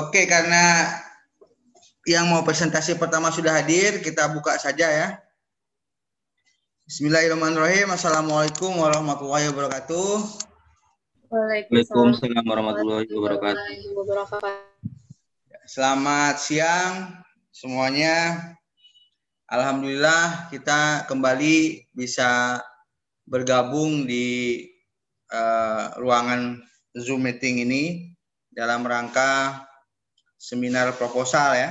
Oke, karena yang mau presentasi pertama sudah hadir, kita buka saja ya. Bismillahirrahmanirrahim. Assalamualaikum warahmatullahi wabarakatuh. Waalaikumsalam warahmatullahi wabarakatuh. Selamat siang semuanya. Alhamdulillah kita kembali bisa bergabung di ruangan Zoom meeting ini dalam rangka seminar proposal ya.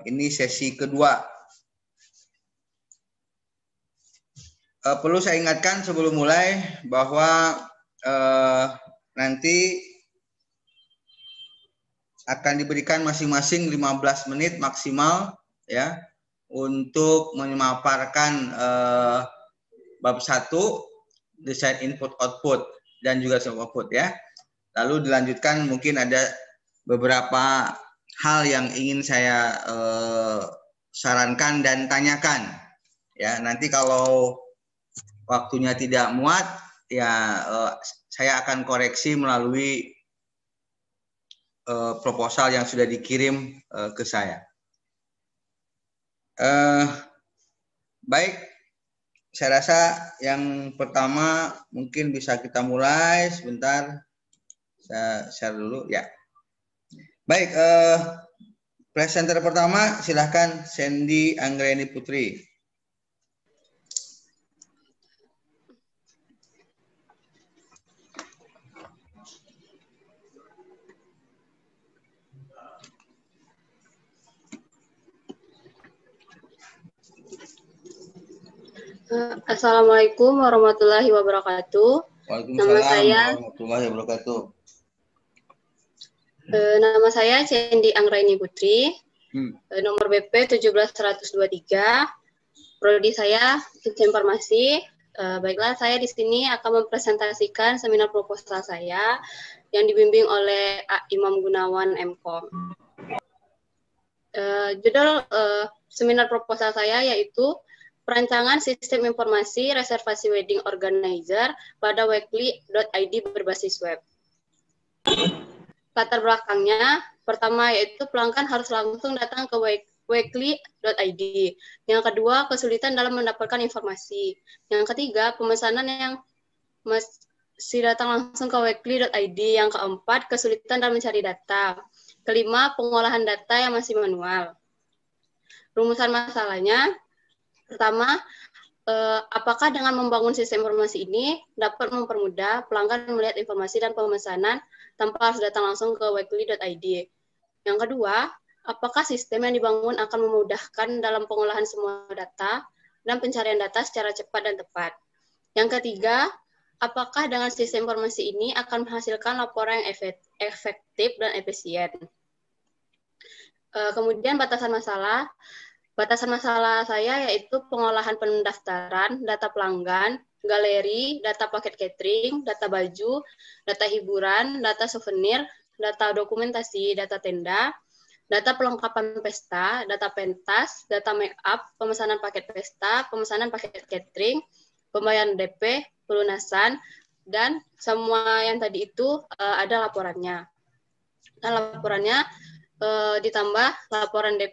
Ini sesi kedua. Perlu saya ingatkan sebelum mulai bahwa nanti akan diberikan masing-masing 15 menit maksimal ya untuk memaparkan bab 1 desain input output dan juga output ya. Lalu dilanjutkan mungkin ada beberapa hal yang ingin saya sarankan dan tanyakan ya. Nanti kalau waktunya tidak muat ya saya akan koreksi melalui proposal yang sudah dikirim ke saya. Baik, saya rasa yang pertama mungkin bisa kita mulai sebentar. Saya share dulu ya. Baik, presenter pertama silahkan Sandy Anggreni Putri. Assalamualaikum warahmatullahi wabarakatuh. Waalaikumsalam warahmatullahi wabarakatuh. Nama saya Sandy Anggraini Putri. Nomor BP 17123. Prodi saya Sistem Informasi. Baiklah, saya di sini akan mempresentasikan seminar proposal saya yang dibimbing oleh Imam Gunawan MKOM. Judul seminar proposal saya yaitu Perancangan Sistem Informasi Reservasi Wedding Organizer pada weekly.id berbasis web. Latar belakangnya, pertama yaitu pelanggan harus langsung datang ke weekly.id. Yang kedua, kesulitan dalam mendapatkan informasi. Yang ketiga, pemesanan yang masih datang langsung ke weekly.id. Yang keempat, kesulitan dalam mencari data. Kelima, pengolahan data yang masih manual. Rumusan masalahnya, pertama, apakah dengan membangun sistem informasi ini dapat mempermudah pelanggan melihat informasi dan pemesanan tanpa harus datang langsung ke weekly.id? Yang kedua, apakah sistem yang dibangun akan memudahkan dalam pengolahan semua data dan pencarian data secara cepat dan tepat? Yang ketiga, apakah dengan sistem informasi ini akan menghasilkan laporan yang efektif dan efisien? Kemudian batasan masalah. Batasan masalah saya yaitu pengolahan pendaftaran, data pelanggan, galeri, data paket catering, data baju, data hiburan, data souvenir, data dokumentasi, data tenda, data pelengkapan pesta, data pentas, data make up, pemesanan paket pesta, pemesanan paket catering, pembayaran DP, pelunasan, dan semua yang tadi itu ada laporannya. Dan laporannya ditambah laporan DP,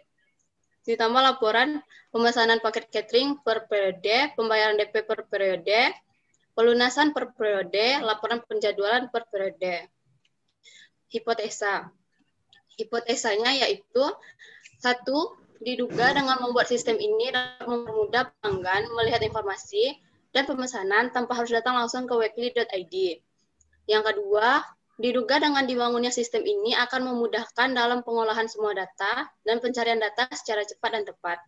ditambah laporan pemesanan paket catering per periode, pembayaran DP per periode, pelunasan per periode, laporan penjadwalan per periode. Hipotesa. Hipotesanya yaitu, 1. Diduga dengan membuat sistem ini dapat mempermudah pelanggan melihat informasi dan pemesanan tanpa harus datang langsung ke weekly.id. Yang kedua, diduga dengan dibangunnya sistem ini akan memudahkan dalam pengolahan semua data dan pencarian data secara cepat dan tepat.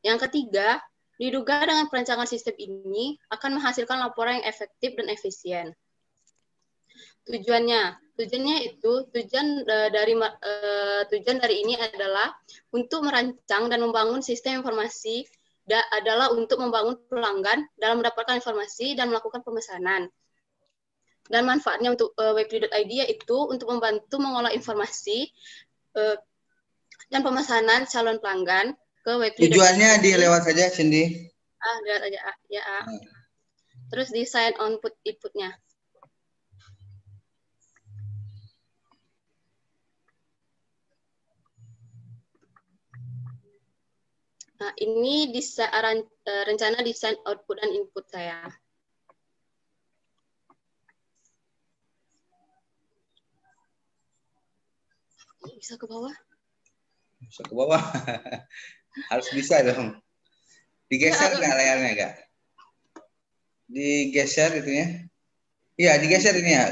Yang ketiga, diduga dengan perancangan sistem ini akan menghasilkan laporan yang efektif dan efisien. Tujuan dari ini adalah untuk merancang dan membangun sistem informasi adalah untuk membangun pelanggan dalam mendapatkan informasi dan melakukan pemesanan. Dan manfaatnya untuk weekly.id yaitu untuk membantu mengolah informasi dan pemesanan calon pelanggan ke weekly.id. Tujuannya dilewat saja, Cindy. Lewat aja, ya. Terus desain output inputnya. Nah, ini rencana desain output dan input saya. Bisa ke bawah? Bisa ke bawah. Harus bisa dong. Digeser nggak layarnya, Kak? Digeser itunya. Iya, digeser ini ya.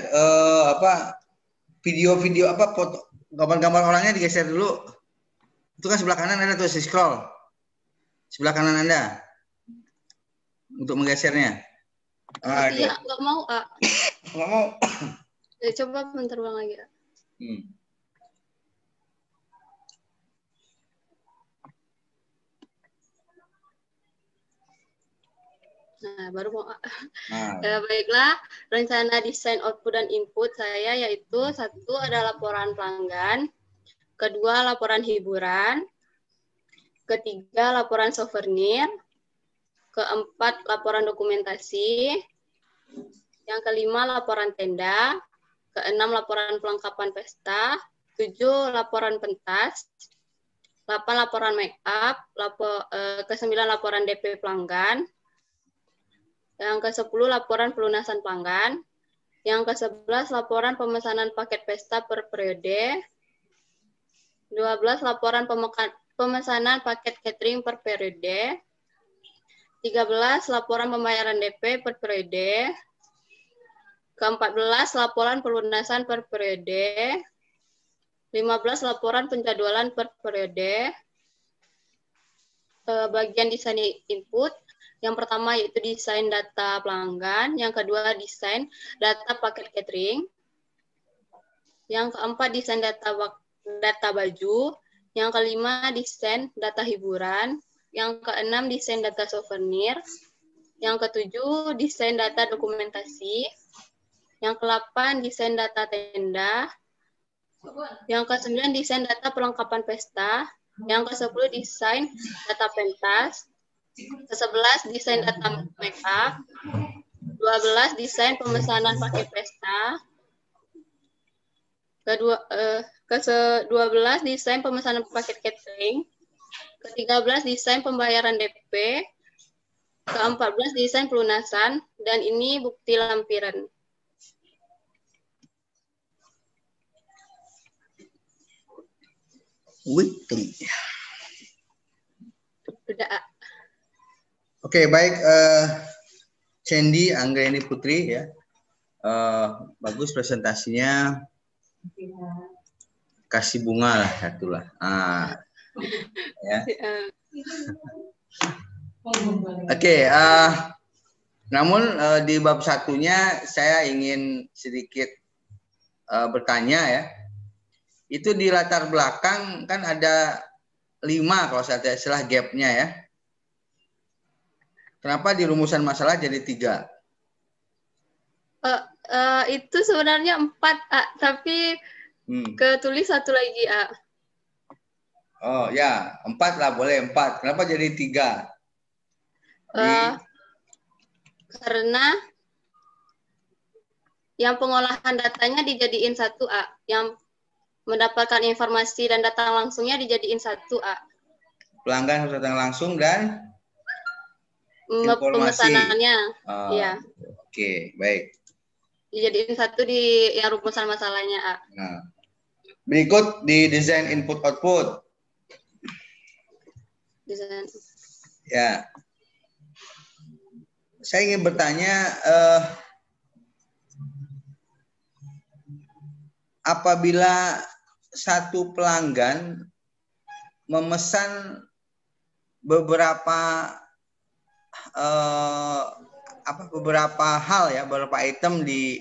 Video-video foto gambar-gambar orangnya digeser dulu. Itu kan sebelah kanan ada tuh scroll. Sebelah kanan Anda. Untuk menggesernya. Iya, nggak mau, A. Nggak mau. Ya, coba bentar ulang lagi, A. Nah, baru mau. Baiklah, rencana desain output dan input saya yaitu 1 ada laporan pelanggan, 2 laporan hiburan, 3 laporan souvenir, 4 laporan dokumentasi, yang 5 laporan tenda, 6 laporan pelengkapan pesta, 7 laporan pentas, 8 laporan make up, 9 laporan DP pelanggan, yang ke-10 laporan pelunasan pelanggan, yang ke-11 laporan pemesanan paket pesta per periode, 12 laporan pemesanan paket catering per periode, 13 laporan pembayaran DP per periode, ke-14 laporan pelunasan per periode, 15 laporan penjadwalan per periode. Bagian desain input, yang pertama yaitu desain data pelanggan, yang kedua desain data paket catering, yang keempat desain data baju, yang kelima desain data hiburan, yang keenam desain data souvenir, yang ketujuh desain data dokumentasi, yang ke-8 desain data tenda, yang ke-9 desain data perlengkapan pesta, yang ke-10 desain data pentas, ke-11 desain data make up, 12 desain pemesanan paket pesta, ke-12 desain pemesanan paket catering, ke-13 desain pembayaran DP, ke-14 desain pelunasan, dan ini bukti lampiran. Weekly. Sudah. Oke, baik. Sandy Anggreni Putri ya. Bagus presentasinya. Kasih bunga lah satulah. Ya. Oke, namun di bab satunya saya ingin sedikit bertanya ya. Itu di latar belakang kan ada 5 kalau saya tidak salah gapnya ya. Kenapa di rumusan masalah jadi 3? Itu sebenarnya 4, tapi ketulis 1 lagi, A. Oh ya, 4 lah, boleh 4. Kenapa jadi 3? Karena yang pengolahan datanya dijadiin 1, A. Yang mendapatkan informasi dan datang langsungnya dijadiin 1, A. Pelanggan harus datang langsung dan informasi. Pemesanannya. Iya. Oke, baik. Dijadiin 1 di yang rumusan masalahnya, A. Nah, berikut di desain input output. Desain. Ya. Saya ingin bertanya, apabila satu pelanggan memesan beberapa hal ya, beberapa item di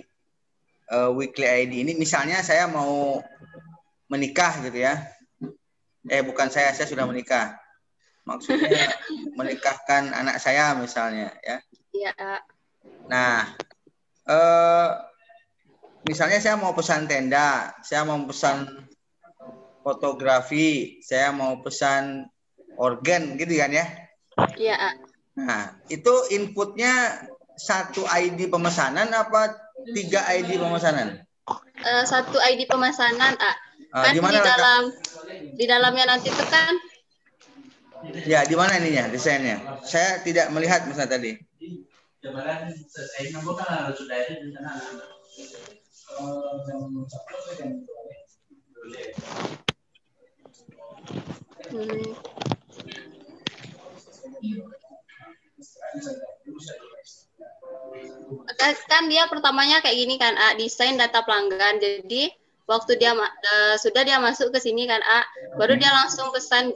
weekly ID ini, misalnya saya mau menikah gitu ya. Bukan saya sudah menikah. Maksudnya menikahkan anak saya misalnya ya. Iya. Nah, misalnya saya mau pesan tenda, saya mau pesan fotografi, saya mau pesan organ gitu kan ya? Iya. Nah, itu inputnya 1 ID pemesanan apa 3 ID pemesanan? 1 ID pemesanan, A. Kan Gimana di dalamnya nanti itu kan Ya, di mana ininya desainnya? Saya tidak melihat misalnya tadi. Kan dia pertamanya kayak gini kan, desain data pelanggan. Jadi waktu dia sudah dia masuk ke sini kan, baru dia langsung pesan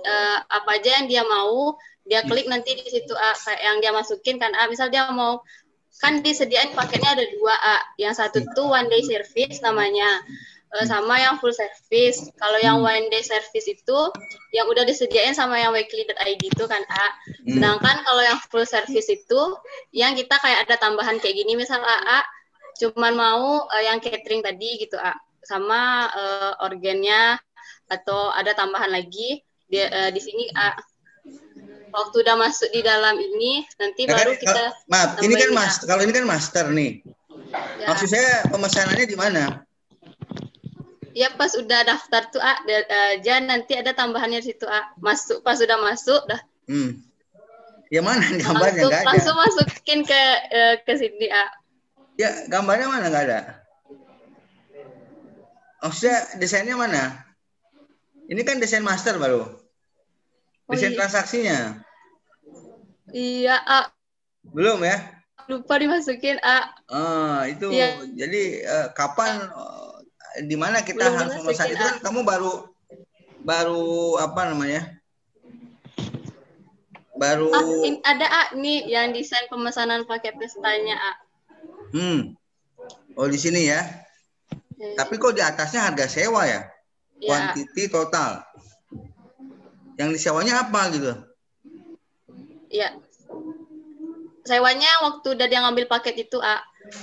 apa aja yang dia mau, dia klik nanti di situ kayak yang dia masukin kan, misal dia mau, kan disediain paketnya ada 2, yang satu tuh one day service namanya, sama yang full service. Kalau yang one day service itu yang udah disediain sama yang weekly.id itu kan, sedangkan kalau yang full service itu yang kita kayak ada tambahan kayak gini, misal cuman mau yang catering tadi gitu, sama organnya, atau ada tambahan lagi di sini, waktu udah masuk di dalam ini nanti nah, baru kita maaf, ini kan master, kalau ini kan master nih. Ya. Maksud saya pemesanannya di mana? Ya pas udah daftar tuh aja nanti ada tambahannya di situ, masuk pas sudah masuk dah. Ya mana gambarnya nggak ada? Langsung masukin ke sini, Ya gambarnya mana nggak ada? Maksudnya desainnya mana? Ini kan desain master baru. Desain transaksinya. Iya, belum ya? Lupa dimasukin, itu. Iya. Jadi kapan di mana kita belum harus memesan itu kan kamu baru apa namanya? Baru ada nih yang desain pemesanan paket pestanya, Oh, di sini ya. Tapi kok di atasnya harga sewa ya? Quantity total. Yang disewanya apa gitu? Iya. Sewanya waktu udah dia ngambil paket itu,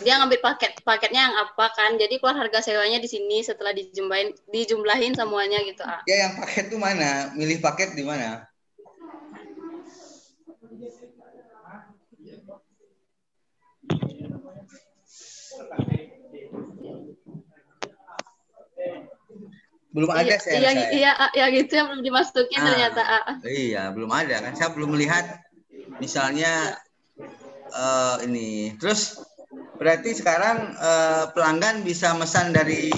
dia ngambil paketnya yang apa kan? Jadi keluar harga sewanya di sini setelah dijumlahin semuanya gitu, Ya, yang paket itu mana? Milih paket di mana? Belum ada saya. Iya gitu yang belum dimasukin ternyata. Iya, belum ada kan. Saya belum melihat misalnya ini. Terus berarti sekarang pelanggan bisa mesan dari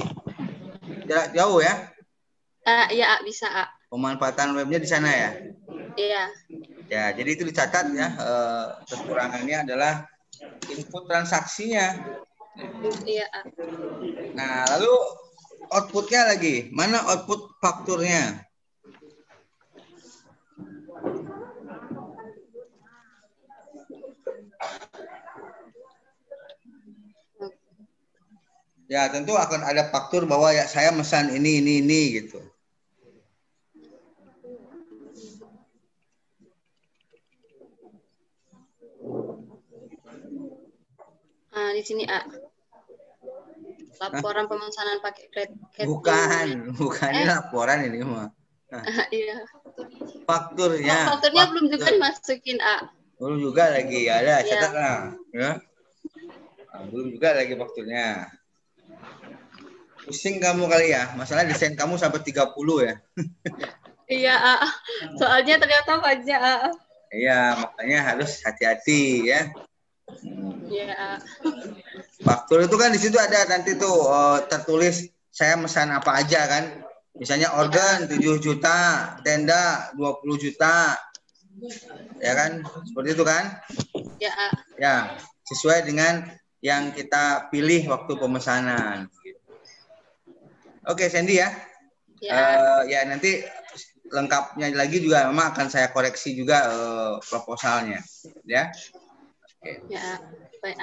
jarak jauh ya? Iya, bisa. Pemanfaatan webnya di sana ya? Iya. Ya, jadi itu dicatat ya. Kekurangannya adalah input transaksinya. Iya. Nah, lalu outputnya lagi, mana output fakturnya? Ya tentu akan ada faktur bahwa ya saya mesan ini gitu. Di sini laporan pemesanan paket catering. Bukan ini laporan ini mah. Iya. Fakturnya. Fakturnya belum juga dimasukin, Belum juga lagi, ada catat lah. Ya. Belum juga lagi fakturnya. Pusing kamu kali ya, masalah desain kamu sampai 30 ya. Iya, soalnya ternyata banyak. Iya, makanya harus hati-hati ya. Iya. Faktur itu kan di situ ada nanti tuh tertulis saya mesan apa aja kan. Misalnya organ 7 juta, tenda 20 juta. Ya kan? Seperti itu kan? Ya. Ya, sesuai dengan yang kita pilih waktu pemesanan. Oke, Sandy ya. Ya nanti lengkapnya lagi juga memang akan saya koreksi juga proposalnya, ya. Oke. Ya, baik.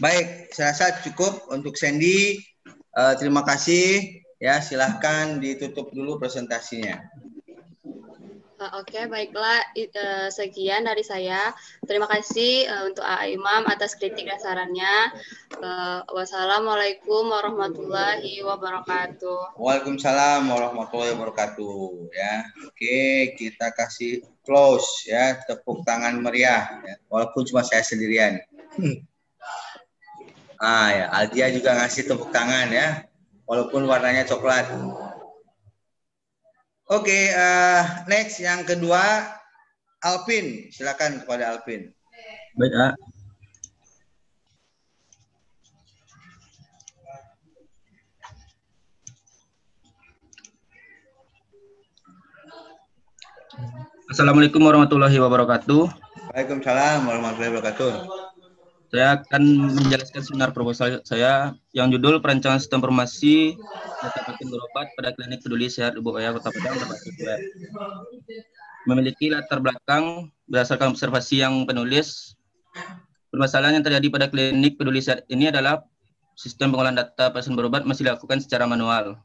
Baik, saya rasa cukup untuk Sandy. Terima kasih. Ya, silahkan ditutup dulu presentasinya. Oke, baiklah, sekian dari saya. Terima kasih untuk Imam atas kritik dan sarannya. Wassalamualaikum warahmatullahi wabarakatuh. Waalaikumsalam warahmatullahi wabarakatuh. Ya, oke, kita kasih close ya, tepuk tangan meriah. Ya. Walaupun cuma saya sendirian. Ya, Aldia juga ngasih tepuk tangan ya, walaupun warnanya coklat. Oke, next yang kedua Alvin, silakan kepada Alvin. Baik, A. Assalamualaikum warahmatullahi wabarakatuh. Waalaikumsalam warahmatullahi wabarakatuh. Saya akan menjelaskan seminar proposal saya yang judul Perancangan Sistem Informasi Data Pasien Berobat pada Klinik Peduli Sehat Lubuk Waya Kota Padang berbasis web. Memiliki latar belakang berdasarkan observasi yang penulis. Permasalahan yang terjadi pada Klinik Peduli Sehat ini adalah sistem pengolahan data pasien berobat masih dilakukan secara manual.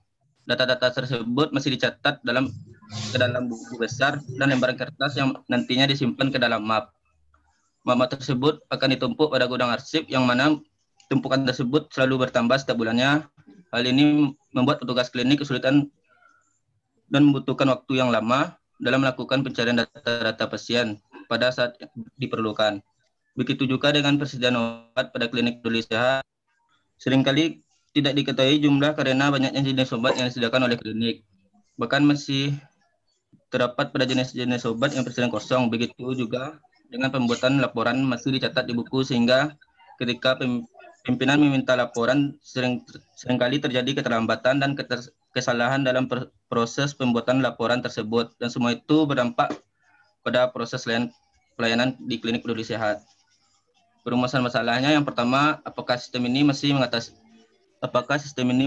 Data-data tersebut masih dicatat ke dalam buku besar dan lembaran kertas yang nantinya disimpan ke dalam map. Map tersebut akan ditumpuk pada gudang arsip yang mana tumpukan tersebut selalu bertambah setiap bulannya. Hal ini membuat petugas klinik kesulitan dan membutuhkan waktu yang lama dalam melakukan pencarian data-data pasien pada saat diperlukan. Begitu juga dengan persediaan obat pada klinik peduli sehat. Seringkali tidak diketahui jumlah karena banyaknya jenis obat yang disediakan oleh klinik. Bahkan masih terdapat pada jenis-jenis obat yang persediaan kosong. Begitu juga dengan pembuatan laporan masih dicatat di buku sehingga ketika pimpinan meminta laporan seringkali terjadi keterlambatan dan kesalahan dalam proses pembuatan laporan tersebut, dan semua itu berdampak pada proses pelayanan di klinik peduli sehat. Perumusan masalahnya yang pertama, apakah sistem ini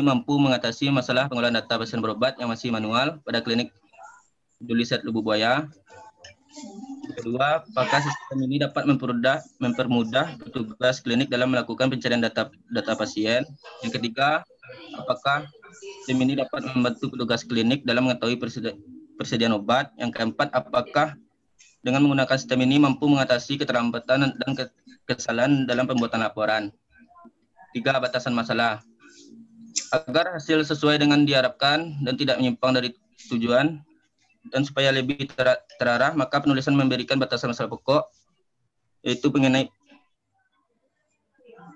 mampu mengatasi masalah pengolahan data pasien berobat yang masih manual pada klinik peduli sehat Lubuk Buaya? Kedua, apakah sistem ini dapat mempermudah petugas klinik dalam melakukan pencarian data pasien? Yang ketiga, apakah sistem ini dapat membantu petugas klinik dalam mengetahui persediaan obat? Yang keempat, apakah dengan menggunakan sistem ini mampu mengatasi keterlambatan dan kesalahan dalam pembuatan laporan? Tiga, batasan masalah. Agar hasil sesuai dengan diharapkan dan tidak menyimpang dari tujuan, dan supaya lebih terarah, maka penulisan memberikan batasan masalah pokok, yaitu mengenai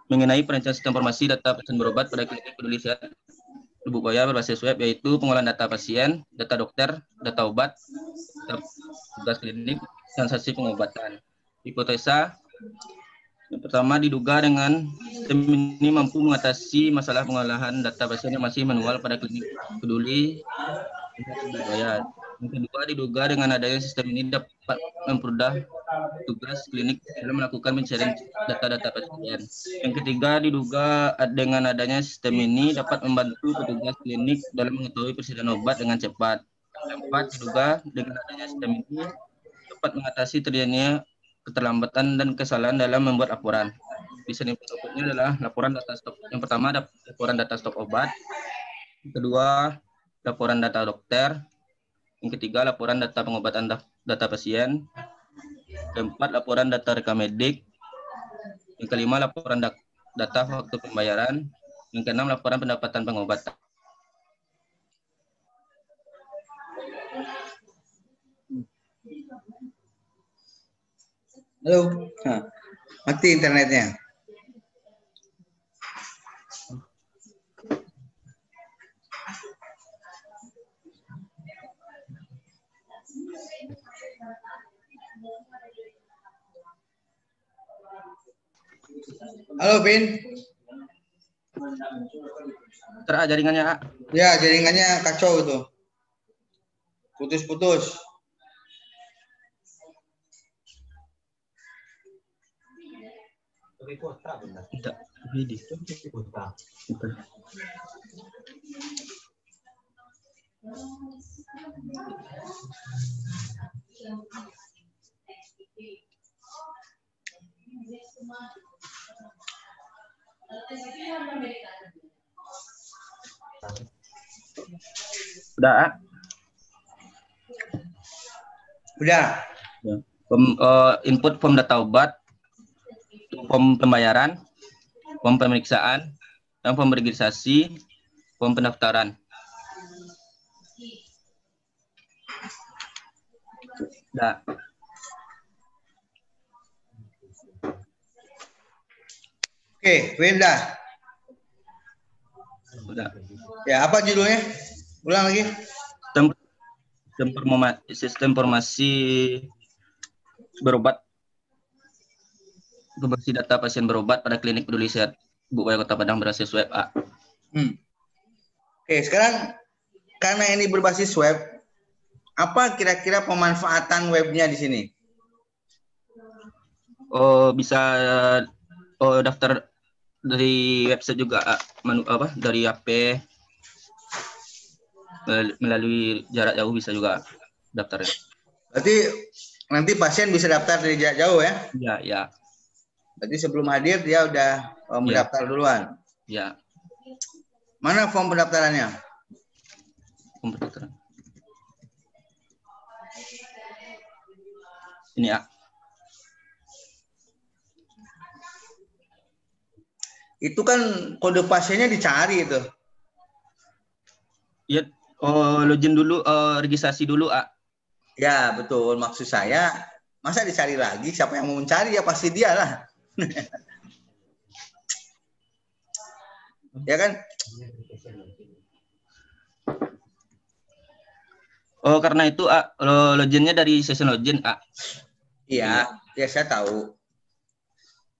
perencanaan sistem informasi data pasien berobat pada klinik peduli sehat Lubuk Buaya berbasis web, yaitu pengolahan data pasien, data dokter, data obat, tugas klinik, dan saksi pengobatan. Hipotesa yang pertama, diduga dengan sistem ini mampu mengatasi masalah pengolahan data pasien yang masih manual pada klinik peduli Lubuk Buaya. Yang kedua, diduga dengan adanya sistem ini dapat mempermudah tugas klinik dalam melakukan pencarian data-data pasien. Yang ketiga, diduga dengan adanya sistem ini dapat membantu petugas klinik dalam mengetahui persediaan obat dengan cepat. Yang keempat, diduga dengan adanya sistem ini dapat mengatasi terjadinya keterlambatan dan kesalahan dalam membuat laporan. Desain berikutnya adalah laporan data stok. Yang pertama, laporan data stok obat. Yang kedua, laporan data dokter. Yang ketiga, laporan data pengobatan data pasien. Keempat, laporan data rekam medik. Yang kelima, laporan data waktu pembayaran. Yang keenam, laporan pendapatan pengobatan. Halo, mati internetnya. Halo, Vin. Jaringannya, A. Ya, jaringannya kacau itu. Putus-putus. Tidak, ini. Sudah, A? Udah. Ya. Input form data obat, form pembayaran, form pemeriksaan, dan form registrasi, form pendaftaran. Nah. Oke, Winda. Udah. Ya, apa judulnya? Ulang lagi. Sistem informasi berobat. Bersih data pasien berobat pada klinik peduli sehat Ibu Waya Kota Padang berbasis web A. Oke, sekarang karena ini berbasis web, apa kira-kira pemanfaatan webnya di sini? Oh, bisa daftar dari website juga, dari HP, melalui jarak jauh bisa juga daftarnya. Berarti nanti pasien bisa daftar dari jarak jauh ya? Iya, ya. Berarti sebelum hadir dia udah mendaftar duluan. Ya. Mana form pendaftarannya? Form pendaftaran. Ini ya. Itu kan kode pasiennya dicari itu. Ya, login dulu, registrasi dulu, A. Ya, betul. Maksud saya, masa dicari lagi? Siapa yang mau mencari ya pasti dia lah. Ya kan? Oh, karena itu loginnya dari session login, A. Iya, ya saya tahu.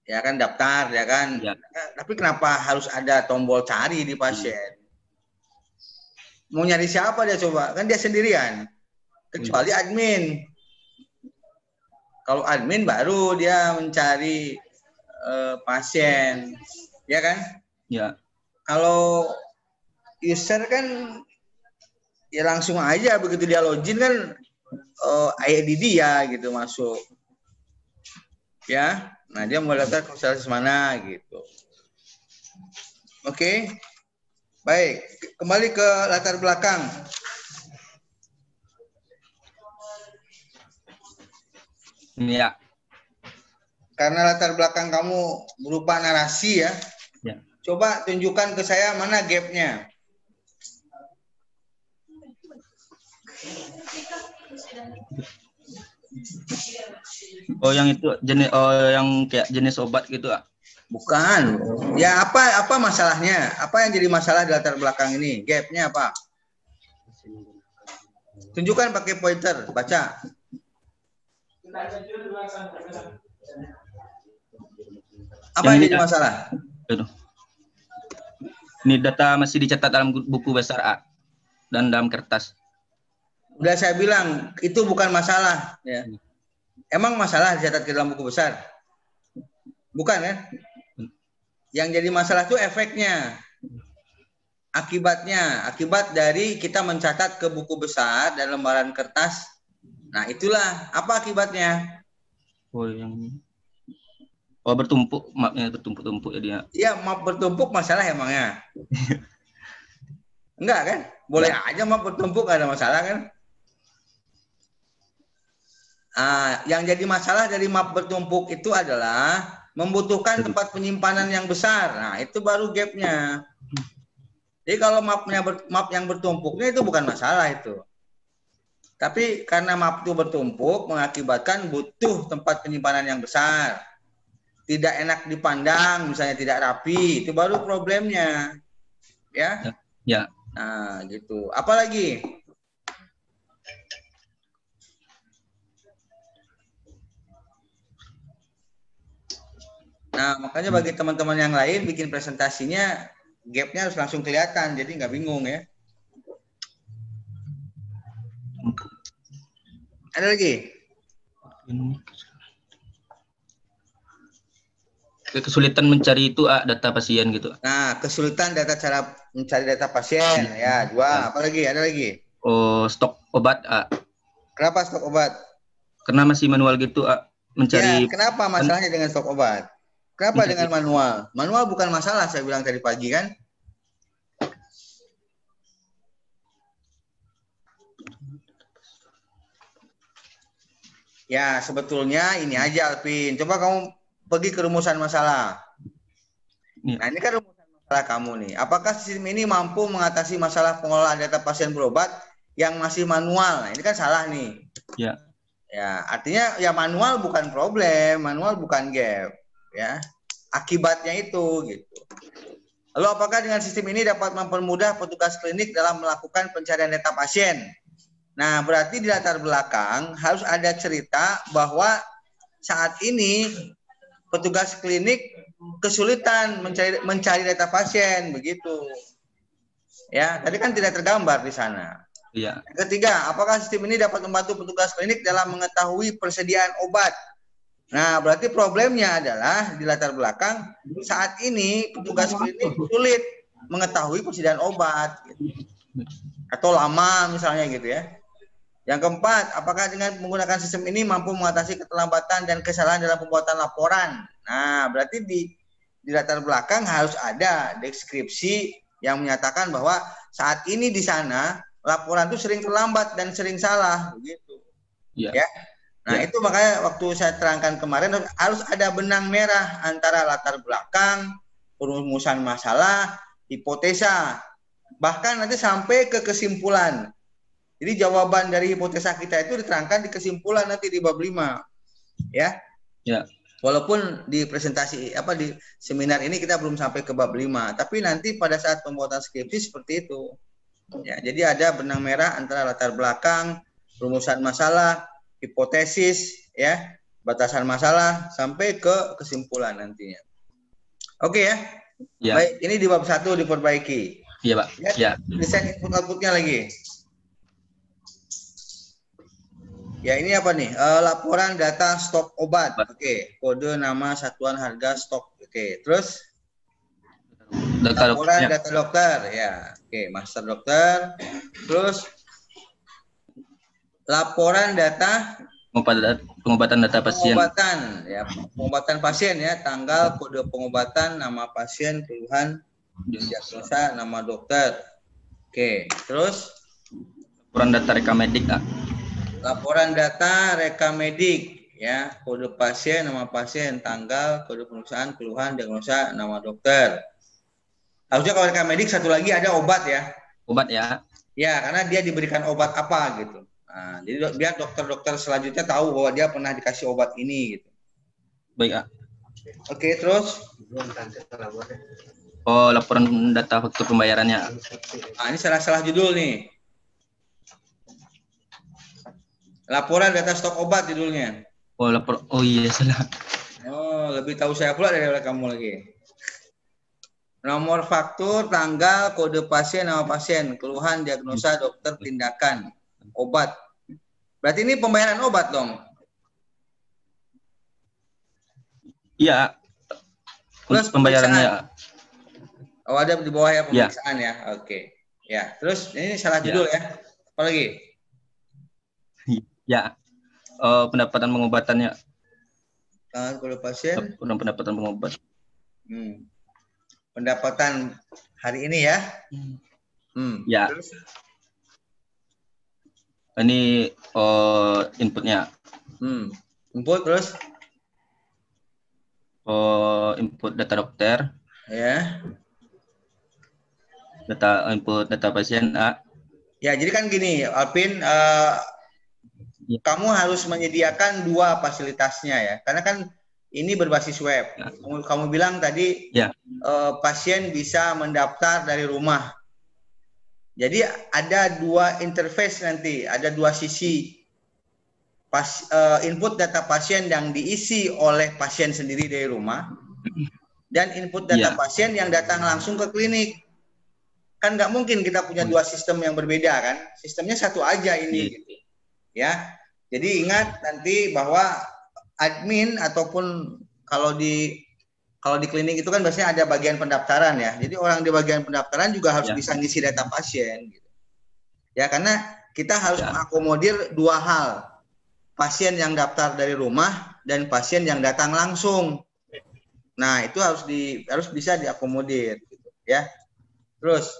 Ya kan daftar, ya kan. Ya. Tapi kenapa harus ada tombol cari di pasien? Mau nyari siapa dia coba? Kan dia sendirian. Kecuali admin. Kalau admin baru dia mencari pasien, ya kan? Ya. Kalau user kan ya langsung aja begitu dia login kan ID dia gitu masuk. Ya, nah dia mau daftar ke spesialis mana gitu. Oke. Baik, kembali ke latar belakang. Ya. Karena latar belakang kamu berupa narasi ya. Ya. Coba tunjukkan ke saya mana gapnya. Oh, yang itu jenis yang kayak jenis obat gitu, A. Bukan. Ya apa masalahnya? Apa yang jadi masalah di latar belakang ini? Gapnya apa? Tunjukkan pakai pointer, baca. Apa yang jadi masalah? Ini data masih dicatat dalam buku besar, A, dan dalam kertas. Udah saya bilang itu bukan masalah. Ya. Emang masalah dicatat ke dalam buku besar? Bukan kan? Yang jadi masalah itu efeknya, akibatnya, akibat dari kita mencatat ke buku besar dan lembaran kertas. Nah itulah apa akibatnya? Oh, yang ini. Oh, bertumpuk, mapnya bertumpuk-tumpuk ya dia. Iya, map bertumpuk masalah emangnya? Enggak kan? Boleh aja map bertumpuk, gak ada masalah kan? Yang jadi masalah dari map bertumpuk itu adalah membutuhkan tempat penyimpanan yang besar. Nah, itu baru gapnya. Jadi kalau map yang bertumpuknya itu bukan masalah itu. Tapi karena map itu bertumpuk mengakibatkan butuh tempat penyimpanan yang besar. Tidak enak dipandang, misalnya tidak rapi, itu baru problemnya. Ya? Ya. Nah, gitu. Apalagi? Nah, makanya bagi teman-teman yang lain bikin presentasinya gapnya harus langsung kelihatan, jadi nggak bingung ya. Ada lagi? Kesulitan mencari itu, data pasien gitu. Nah, kesulitan cara mencari data pasien ya, dua. Apalagi? Ada lagi? Oh, stok obat, Kenapa stok obat? Karena masih manual gitu, mencari. Ya, kenapa masalahnya dengan stok obat? Kenapa dengan manual? Manual bukan masalah, saya bilang tadi pagi kan. Ya, sebetulnya ini aja, Alvin. Coba kamu pergi ke rumusan masalah. Ya. Nah, ini kan rumusan masalah kamu nih. Apakah sistem ini mampu mengatasi masalah pengelolaan data pasien berobat yang masih manual? Nah, ini kan salah nih. Ya. Ya, artinya ya manual bukan problem, manual bukan gap. Ya, akibatnya itu gitu. Lalu apakah dengan sistem ini dapat mempermudah petugas klinik dalam melakukan pencarian data pasien? Nah, berarti di latar belakang harus ada cerita bahwa saat ini petugas klinik kesulitan mencari data pasien begitu. Ya, tadi kan tidak tergambar di sana. Iya. Yang ketiga, apakah sistem ini dapat membantu petugas klinik dalam mengetahui persediaan obat? Nah, berarti problemnya adalah di latar belakang saat ini petugas klinik sulit mengetahui persediaan obat gitu. Atau lama misalnya gitu ya. Yang keempat, apakah dengan menggunakan sistem ini mampu mengatasi keterlambatan dan kesalahan dalam pembuatan laporan? Nah, berarti di latar belakang harus ada deskripsi yang menyatakan bahwa saat ini di sana laporan itu sering terlambat dan sering salah, begitu. Ya. Ya. Nah, itu makanya waktu saya terangkan kemarin harus ada benang merah antara latar belakang, perumusan masalah, hipotesa, bahkan nanti sampai ke kesimpulan. Jadi jawaban dari hipotesa kita itu diterangkan di kesimpulan nanti di bab 5. Ya. Ya. Walaupun di presentasi di seminar ini kita belum sampai ke bab 5, tapi nanti pada saat pembuatan skripsi seperti itu. Ya, jadi ada benang merah antara latar belakang, rumusan masalah, hipotesis, ya, batasan masalah sampai ke kesimpulan nantinya. Oke ya. Ya. Baik, ini di bab 1 diperbaiki. Iya, Pak. Ya. Desain input outputnya lagi. Ya, ini apa nih? Laporan data stok obat. Oke, kode nama satuan harga stok. Oke, terus laporan data dokter. Ya, oke, master dokter. Terus laporan data pengobatan data pasien. Pengobatan pasien ya, tanggal, kode pengobatan, nama pasien, keluhan, diagnosa, nama dokter. Oke, terus laporan data rekam medik. Laporan data rekam medik ya, kode pasien, nama pasien, tanggal, kode pemeriksaan, keluhan, diagnosa, nama dokter. Harusnya kalau rekam medik satu lagi ada obat ya. Obat ya. Ya, karena dia diberikan obat apa gitu. Nah, jadi biar dokter-dokter selanjutnya tahu bahwa dia pernah dikasih obat ini gitu. Baik, Oke, terus laporan data faktur pembayarannya. Nah, ini salah judul nih. Laporan data stok obat judulnya. Oh iya, salah. Oh, lebih tahu saya pula dari kamu lagi. Nomor faktur, tanggal, kode pasien, nama pasien, keluhan, diagnosa, dokter, tindakan, obat. Berarti ini pembayaran obat dong? Iya. Terus pembayarannya. Oh, ada di bawah ya pemeriksaan ya. Oke. Ya, terus ini salah judul ya. Apa lagi? Ya, pendapatan pengobatannya. Kode pasien. Pendapatan pengobat. Pendapatan hari ini ya. Ya. Terus? Ini inputnya. Input terus? Input data dokter. Ya. Input data pasien. Ya, jadi kan gini, Alvin. Kamu harus menyediakan dua fasilitasnya ya, karena kan ini berbasis web. Kamu bilang tadi pasien bisa mendaftar dari rumah. Jadi ada dua interface nanti, ada dua sisi. Input data pasien yang diisi oleh pasien sendiri dari rumah, dan input data pasien yang datang langsung ke klinik. Kan nggak mungkin kita punya dua sistem yang berbeda kan? Sistemnya satu aja ini. Gitu. Ya, jadi ingat nanti bahwa admin ataupun kalau di klinik itu kan biasanya ada bagian pendaftaran ya. Jadi orang di bagian pendaftaran juga harus bisa ngisi data pasien. Gitu. Ya, karena kita harus mengakomodir dua hal, pasien yang daftar dari rumah dan pasien yang datang langsung. Nah, itu harus bisa diakomodir. Gitu, ya. Terus?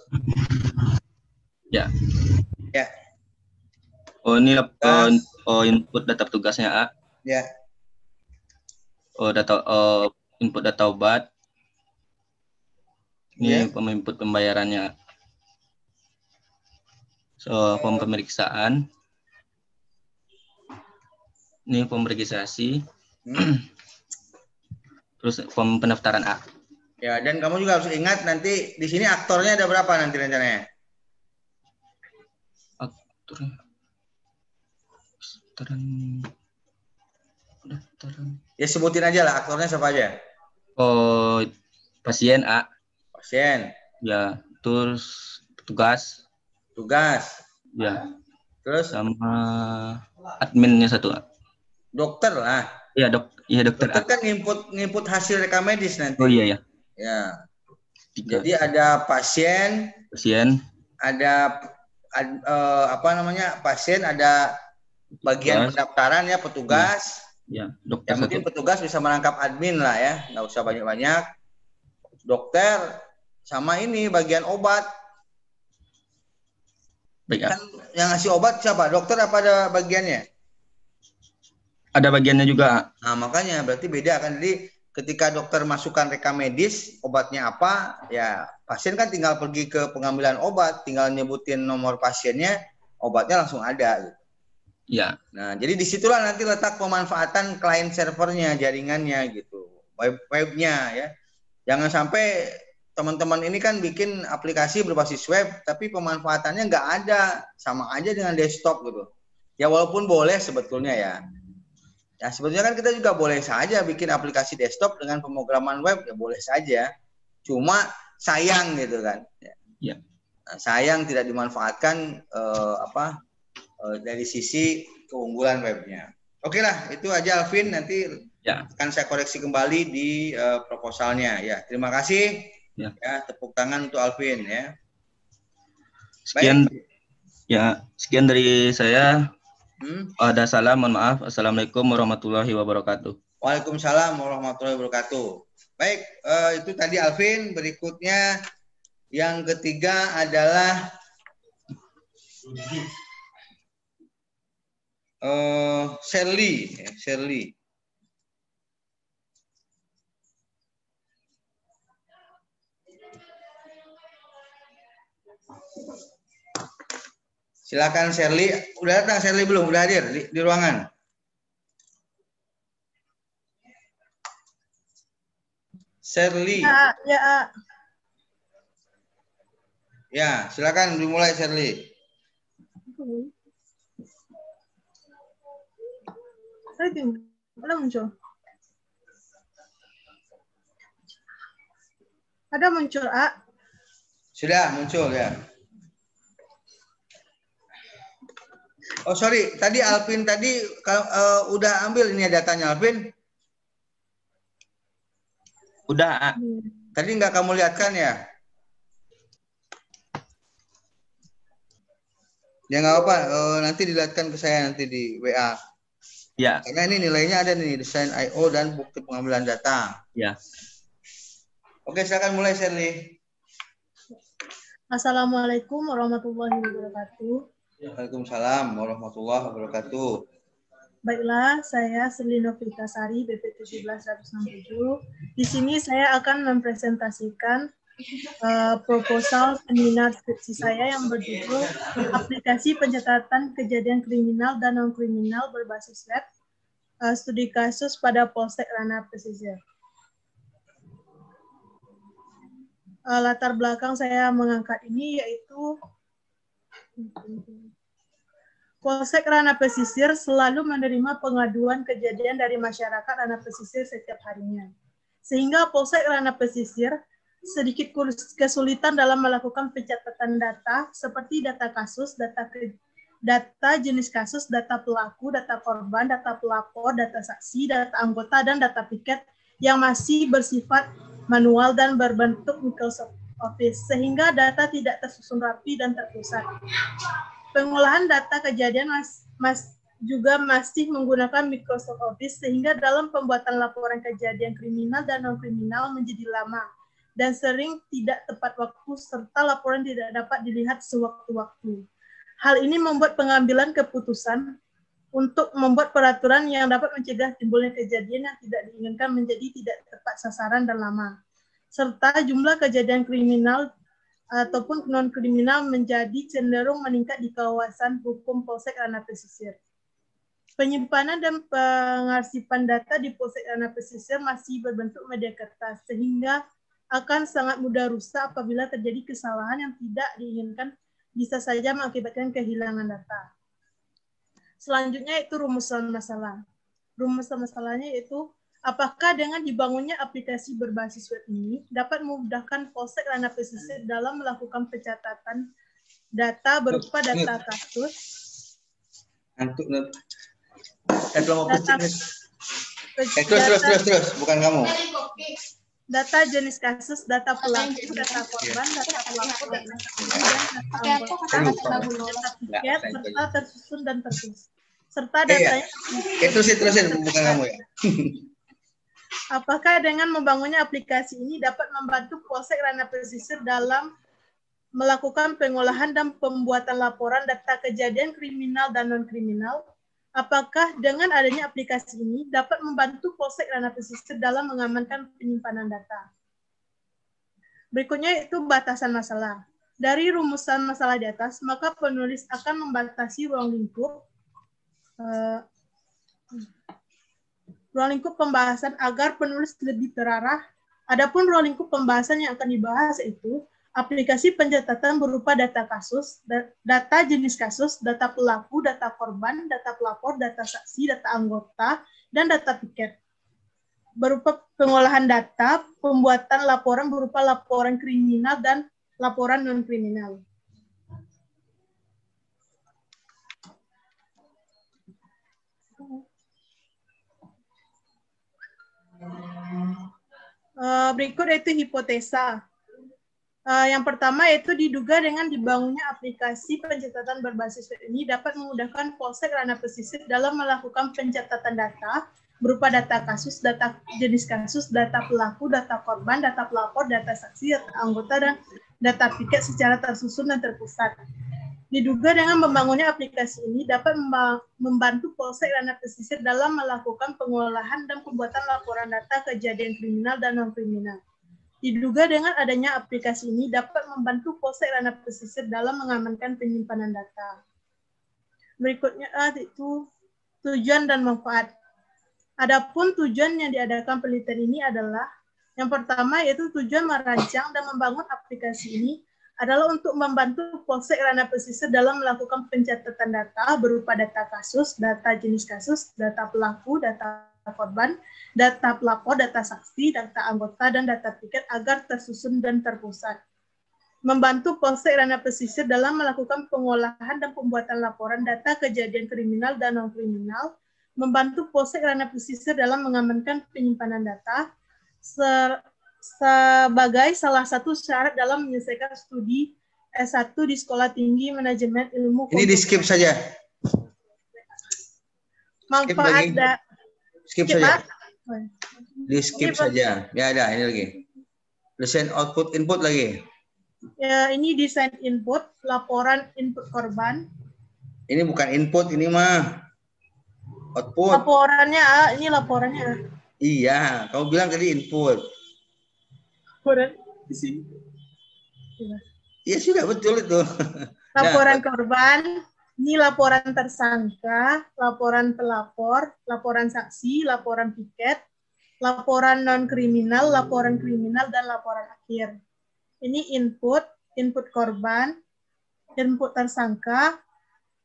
Ya. Ya. Oh, ini input data petugasnya, Ya. Input data obat. Ini input pembayarannya. Pemeriksaan. Ini pemregistrasi. Terus pendaftaran A. Ya, dan kamu juga harus ingat nanti di sini aktornya ada berapa nanti rencananya? Ya sebutin aja lah aktornya siapa aja. Oh, pasien A. Pasien. Ya, terus petugas. Tugas. Ya, Terus sama adminnya satu. dokter lah. Iya, dokter Dokter A. kan nginput hasil rekam medis nanti. Oh iya ya. Ya. Tiga. Jadi ada pasien, ada apa namanya? Pasien, ada bagian pendaftaran ya, petugas. Ya, dokter Yang penting petugas bisa menangkap admin lah ya, nggak usah banyak-banyak. Dokter sama ini bagian obat. Baik, Kan yang ngasih obat siapa? Dokter apa ada bagiannya? ada bagiannya juga. Nah, makanya berarti beda kan. Jadi ketika dokter masukkan rekam medis, obatnya apa, ya pasien kan tinggal pergi ke pengambilan obat, tinggal nyebutin nomor pasiennya, obatnya langsung ada. Gitu. Ya. Nah, jadi disitulah nanti letak pemanfaatan client servernya, jaringannya gitu, webnya ya. Jangan sampai teman-teman ini kan bikin aplikasi berbasis web, tapi pemanfaatannya nggak ada, sama aja dengan desktop gitu. Ya walaupun boleh sebetulnya ya. Ya sebetulnya kan kita juga boleh saja bikin aplikasi desktop dengan pemrograman web, ya boleh saja. Cuma sayang gitu kan. Ya. Nah, sayang tidak dimanfaatkan dari sisi keunggulan webnya. Oke lah, itu aja Alvin. Nanti akan saya koreksi kembali di proposalnya. Ya, terima kasih. Ya, tepuk tangan untuk Alvin ya. Sekian. Baik. Ya, sekian dari saya. Ada salam, mohon maaf. Assalamualaikum warahmatullahi wabarakatuh. Waalaikumsalam warahmatullahi wabarakatuh. Baik, itu tadi Alvin. Berikutnya yang ketiga adalah Shirley. Silakan Shirley. Udah datang Shirley belum? Udah hadir di ruangan? Shirley. Ya. Ya, silakan dimulai Shirley. Belum muncul. Ada muncul, A? Sudah muncul ya. Oh sorry, tadi Alvin tadi udah ambil ini datanya Alvin? Udah. Tadi nggak kamu lihatkan ya? Ya nggak apa, nanti dilihatkan ke saya nanti di WA. Ya. Karena ini nilainya ada nih, desain I/O dan bukti pengambilan data. Ya. Oke, silakan mulai Shirley. Assalamualaikum warahmatullahi wabarakatuh. Waalaikumsalam warahmatullahi wabarakatuh. Baiklah, saya Shirley Novitasari, BP 17167. Di sini saya akan mempresentasikan proposal seminar skripsi saya yang berjudul Aplikasi Pencatatan Kejadian Kriminal dan Non-Kriminal Berbasis Web, Studi Kasus pada Polsek Ranah Pesisir. Latar belakang saya mengangkat ini yaitu Polsek Ranah Pesisir selalu menerima pengaduan kejadian dari masyarakat Ranah Pesisir setiap harinya. Sehingga Polsek Ranah Pesisir sedikit kesulitan dalam melakukan pencatatan data seperti data kasus, data jenis kasus, data pelaku, data korban, data pelapor, data saksi, data anggota, dan data piket yang masih bersifat manual dan berbentuk Microsoft Office, sehingga data tidak tersusun rapi dan terpusat. Pengolahan data kejadian juga masih menggunakan Microsoft Office, sehingga dalam pembuatan laporan kejadian kriminal dan non-kriminal menjadi lama dan sering tidak tepat waktu, serta laporan tidak dapat dilihat sewaktu-waktu. Hal ini membuat pengambilan keputusan untuk membuat peraturan yang dapat mencegah timbulnya kejadian yang tidak diinginkan menjadi tidak tepat sasaran dan lama. Serta jumlah kejadian kriminal ataupun non-kriminal menjadi cenderung meningkat di kawasan hukum Polsek Ranah Pesisir. Penyimpanan dan pengarsipan data di Polsek Ranah Pesisir masih berbentuk media kertas, sehingga akan sangat mudah rusak apabila terjadi kesalahan yang tidak diinginkan, bisa saja mengakibatkan kehilangan data. Selanjutnya itu rumusan masalah. Rumus masalahnya yaitu, apakah dengan dibangunnya aplikasi berbasis web ini dapat memudahkan polsek ranah pesisir dalam melakukan pencatatan data berupa data kasus, terus, bukan kamu. Data jenis kasus, data pelaku, data korban, data pelapor, data saksi, dan data anggota, data tiket, serta tersusun dan tertulis. Serta datanya. Terusin, bukan kamu ya. Apakah dengan membangunnya aplikasi ini dapat membantu polsek ranah pesisir dalam melakukan pengolahan dan pembuatan laporan data kejadian kriminal dan non-kriminal? Apakah dengan adanya aplikasi ini dapat membantu polsek ranah pesisir dalam mengamankan penyimpanan data? Berikutnya itu batasan masalah. Dari rumusan masalah di atas, maka penulis akan membatasi ruang lingkup pembahasan agar penulis lebih terarah. Adapun ruang lingkup pembahasan yang akan dibahas itu aplikasi pencatatan berupa data kasus, data jenis kasus, data pelaku, data korban, data pelapor, data saksi, data anggota, dan data piket. Berupa pengolahan data, pembuatan laporan berupa laporan kriminal dan laporan non-kriminal. Berikut itu hipotesa. Yang pertama yaitu diduga dengan dibangunnya aplikasi pencatatan berbasis web ini dapat memudahkan polsek ranah pesisir dalam melakukan pencatatan data berupa data kasus, data jenis kasus, data pelaku, data korban, data pelapor, data saksi, data anggota, dan data piket secara tersusun dan terpusat. Diduga dengan membangunnya aplikasi ini dapat membantu polsek ranah pesisir dalam melakukan pengolahan dan pembuatan laporan data kejadian kriminal dan non-kriminal. Diduga dengan adanya aplikasi ini dapat membantu polsek ranah pesisir dalam mengamankan penyimpanan data. Berikutnya itu tujuan dan manfaat. Adapun tujuan yang diadakan penelitian ini adalah yang pertama yaitu tujuan merancang dan membangun aplikasi ini adalah untuk membantu polsek ranah pesisir dalam melakukan pencatatan data berupa data kasus, data jenis kasus, data pelaku, data korban, data pelapor, data saksi, data anggota, dan data piket agar tersusun dan terpusat. Membantu polsek ranah pesisir dalam melakukan pengolahan dan pembuatan laporan data kejadian kriminal dan non-kriminal, membantu polsek ranah pesisir dalam mengamankan penyimpanan data, sebagai salah satu syarat dalam menyelesaikan studi S1 di Sekolah Tinggi Manajemen Ilmu. Ini di skip saja. Manfaat skip saja. Di skip saja. Ya ada, ini lagi. Desain output input lagi. Ya, ini desain input, laporan input korban. Ini bukan input, ini mah output. Laporannya, ini laporannya. Iya, kamu bilang tadi input. Laporan Di sini. Iya sudah betul itu. Laporan korban, ini laporan tersangka, laporan pelapor, laporan saksi, laporan piket, laporan non-kriminal, laporan kriminal, dan laporan akhir. Ini input, input korban, input tersangka,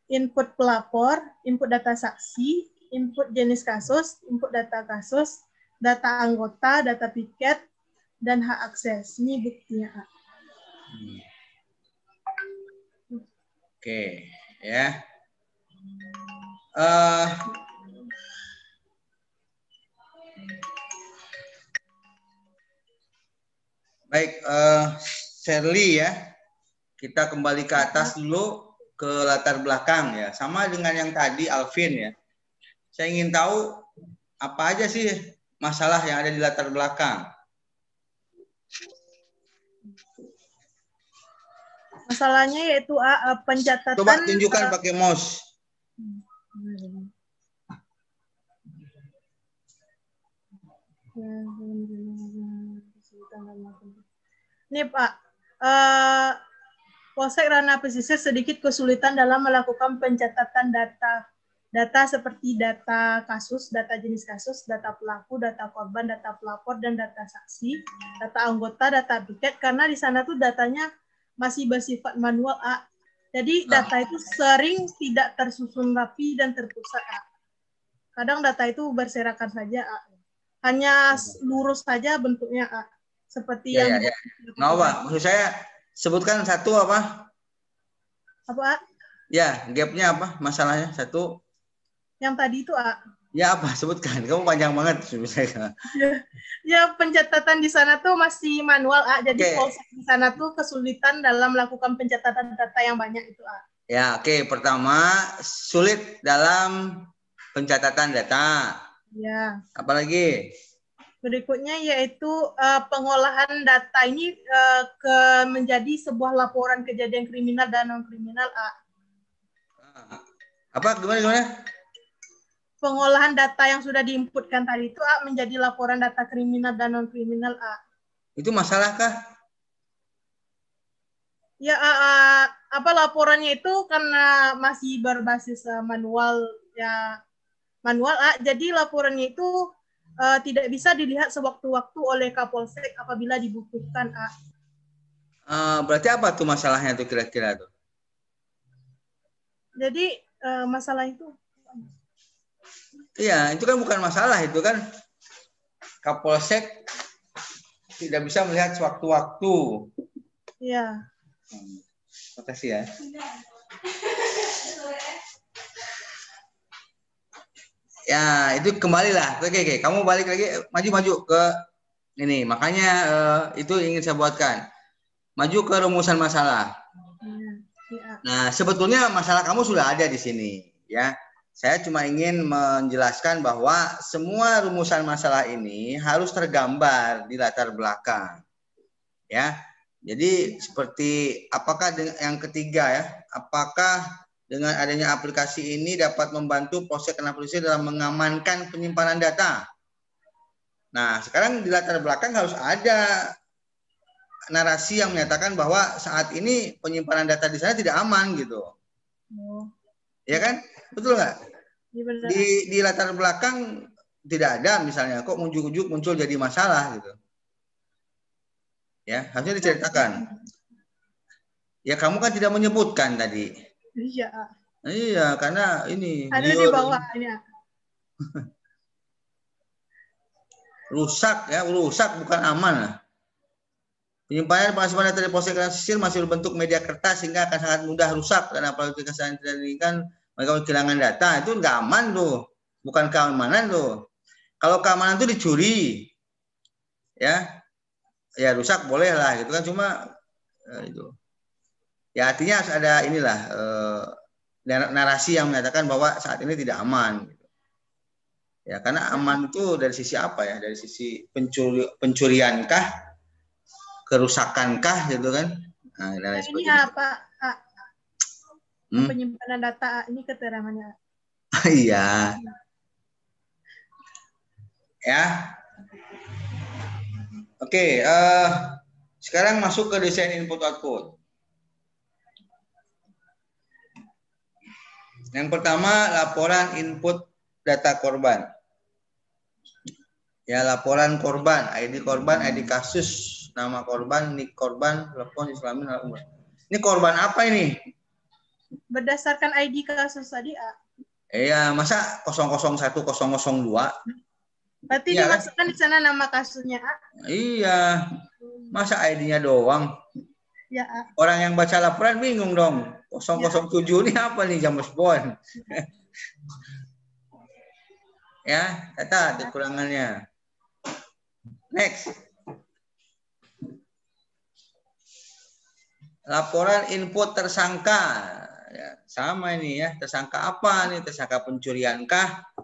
input pelapor, input data saksi, input jenis kasus, input data kasus, data anggota, data piket, dan hak akses. Ini buktinya. Oke, ya. Baik, Shirley ya. Kita kembali ke atas dulu ke latar belakang ya. Sama dengan yang tadi Alvin ya. Saya ingin tahu apa aja sih masalah yang ada di latar belakang. Masalahnya yaitu pencatatan. Coba tunjukkan pakai mouse. Ini Pak, polsek ranah pesisir sedikit kesulitan dalam melakukan pencatatan data seperti data kasus, data jenis kasus, data pelaku, data korban, data pelapor, dan data saksi, data anggota, data piket, karena di sana tuh datanya masih bersifat manual, Jadi data itu sering tidak tersusun rapi dan terpusat, Kadang data itu berserakan saja, A. Hanya lurus saja bentuknya, A. Seperti Ya, yang ya, ya. Nggak apa, maksud saya sebutkan satu apa? apa, A? Ya, gapnya apa? Masalahnya satu. Yang tadi itu, A. Ya apa? Sebutkan. Kamu panjang banget. Ya, pencatatan di sana tuh masih manual, A. Jadi Oke. polsek di sana tuh kesulitan dalam melakukan pencatatan data yang banyak itu, A. Ya, oke. Pertama, sulit dalam pencatatan data. Ya. Apalagi? Berikutnya yaitu pengolahan data ini menjadi sebuah laporan kejadian kriminal dan non kriminal, A. Apa? Gimana? Pengolahan data yang sudah diinputkan tadi itu, A, menjadi laporan data kriminal dan non kriminal, A. Itu masalah kah? Ya, apa laporannya itu karena masih berbasis manual, ya manual, A. Jadi laporannya itu tidak bisa dilihat sewaktu-waktu oleh Kapolsek apabila dibutuhkan, A. Berarti apa tuh masalahnya tuh kira-kira tuh? Jadi masalah itu. Iya, itu kan bukan masalah, itu kan Kapolsek tidak bisa melihat sewaktu-waktu. Iya. Makasih ya. Ya, itu kembalilah. Oke. Kamu balik lagi, maju ke ini. Makanya itu ingin saya buatkan. Maju ke rumusan masalah. Ya. Nah, sebetulnya masalah kamu sudah ada di sini, ya. Saya cuma ingin menjelaskan bahwa semua rumusan masalah ini harus tergambar di latar belakang. Ya. Jadi seperti apakah yang ketiga ya, apakah dengan adanya aplikasi ini dapat membantu Polsek Polisi dalam mengamankan penyimpanan data. Nah, sekarang di latar belakang harus ada narasi yang menyatakan bahwa saat ini penyimpanan data di sana tidak aman gitu. Ya kan? Betul nggak? Ya, di latar belakang tidak ada misalnya kok ujuk-ujuk muncul jadi masalah gitu. Ya, harusnya diceritakan. Ya, kamu kan tidak menyebutkan tadi. Iya. Iya, karena ini ada di bawahnya. Rusak bukan aman. Penyimpanan data dari Polsek Pesisir masih berbentuk media kertas sehingga akan sangat mudah rusak dan apalagi kesalahan tidak diinginkan mereka kehilangan data, itu nggak aman tuh, bukan keamanan tuh. Kalau keamanan tuh dicuri, ya rusak boleh lah gitu kan, cuma itu. Ya artinya harus ada inilah narasi yang menyatakan bahwa saat ini tidak aman. Gitu. Ya karena aman itu dari sisi apa ya? Dari sisi pencuriankah, kerusakankah gitu kan? Nah, ini apa? Penyimpanan data ini keterangannya. Iya. Ya. Oke, sekarang masuk ke desain input output. Yang pertama, laporan input data korban. Ya, laporan korban, ID kasus, nama korban, nik korban, telepon Islamin. Ini korban apa ini? Berdasarkan ID kasus tadi, A. Iya, masa 001002? Berarti iya, dimasukkan kan? Di sana nama kasusnya, A. Iya. Masa ID-nya doang? Ya, A. Orang yang baca laporan bingung dong. 007 ini apa nih, James Bond? Ya, kata kekurangannya. Next. Laporan input tersangka. Ya, sama ini ya, tersangka apa nih? Tersangka pencuriankah,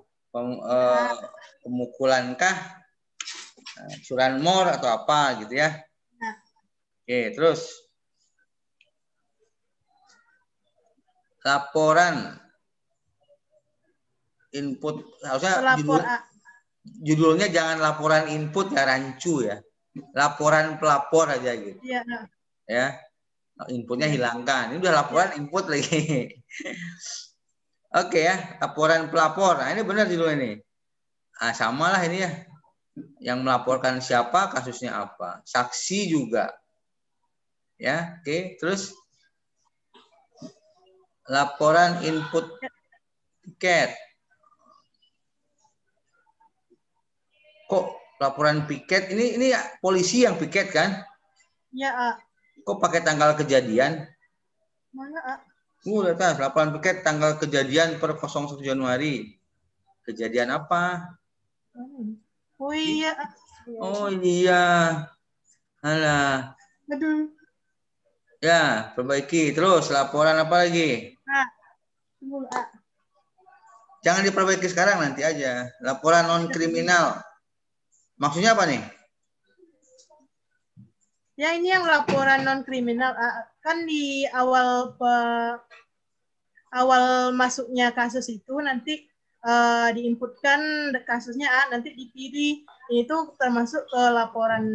pemukulankah, curanmor atau apa gitu ya? Oke, terus laporan input, harusnya judulnya jangan laporan input ya, rancu ya, laporan pelapor aja gitu. Ya. Inputnya hilangkan. Ini udah laporan input lagi. Oke ya, laporan pelapor. Nah, ini benar judulnya ini. Nah, samalah ini ya. Yang melaporkan siapa, kasusnya apa. Saksi juga. Ya, oke. Terus laporan input tiket. Kok laporan piket ini polisi yang piket kan? Ya, A. Kok pakai tanggal kejadian? Mana, A? Lihat, laporan piket tanggal kejadian per 01 Januari. Kejadian apa? Oh iya, A. Oh iya. Alah. Aduh. Ya, perbaiki. Terus laporan apa lagi? A. Tunggu, A. Jangan diperbaiki sekarang, nanti aja. Laporan non kriminal. Maksudnya apa nih? Ya, ini yang laporan non kriminal, A. Kan di awal masuknya kasus itu nanti diinputkan kasusnya A, nanti dipilih itu termasuk ke laporan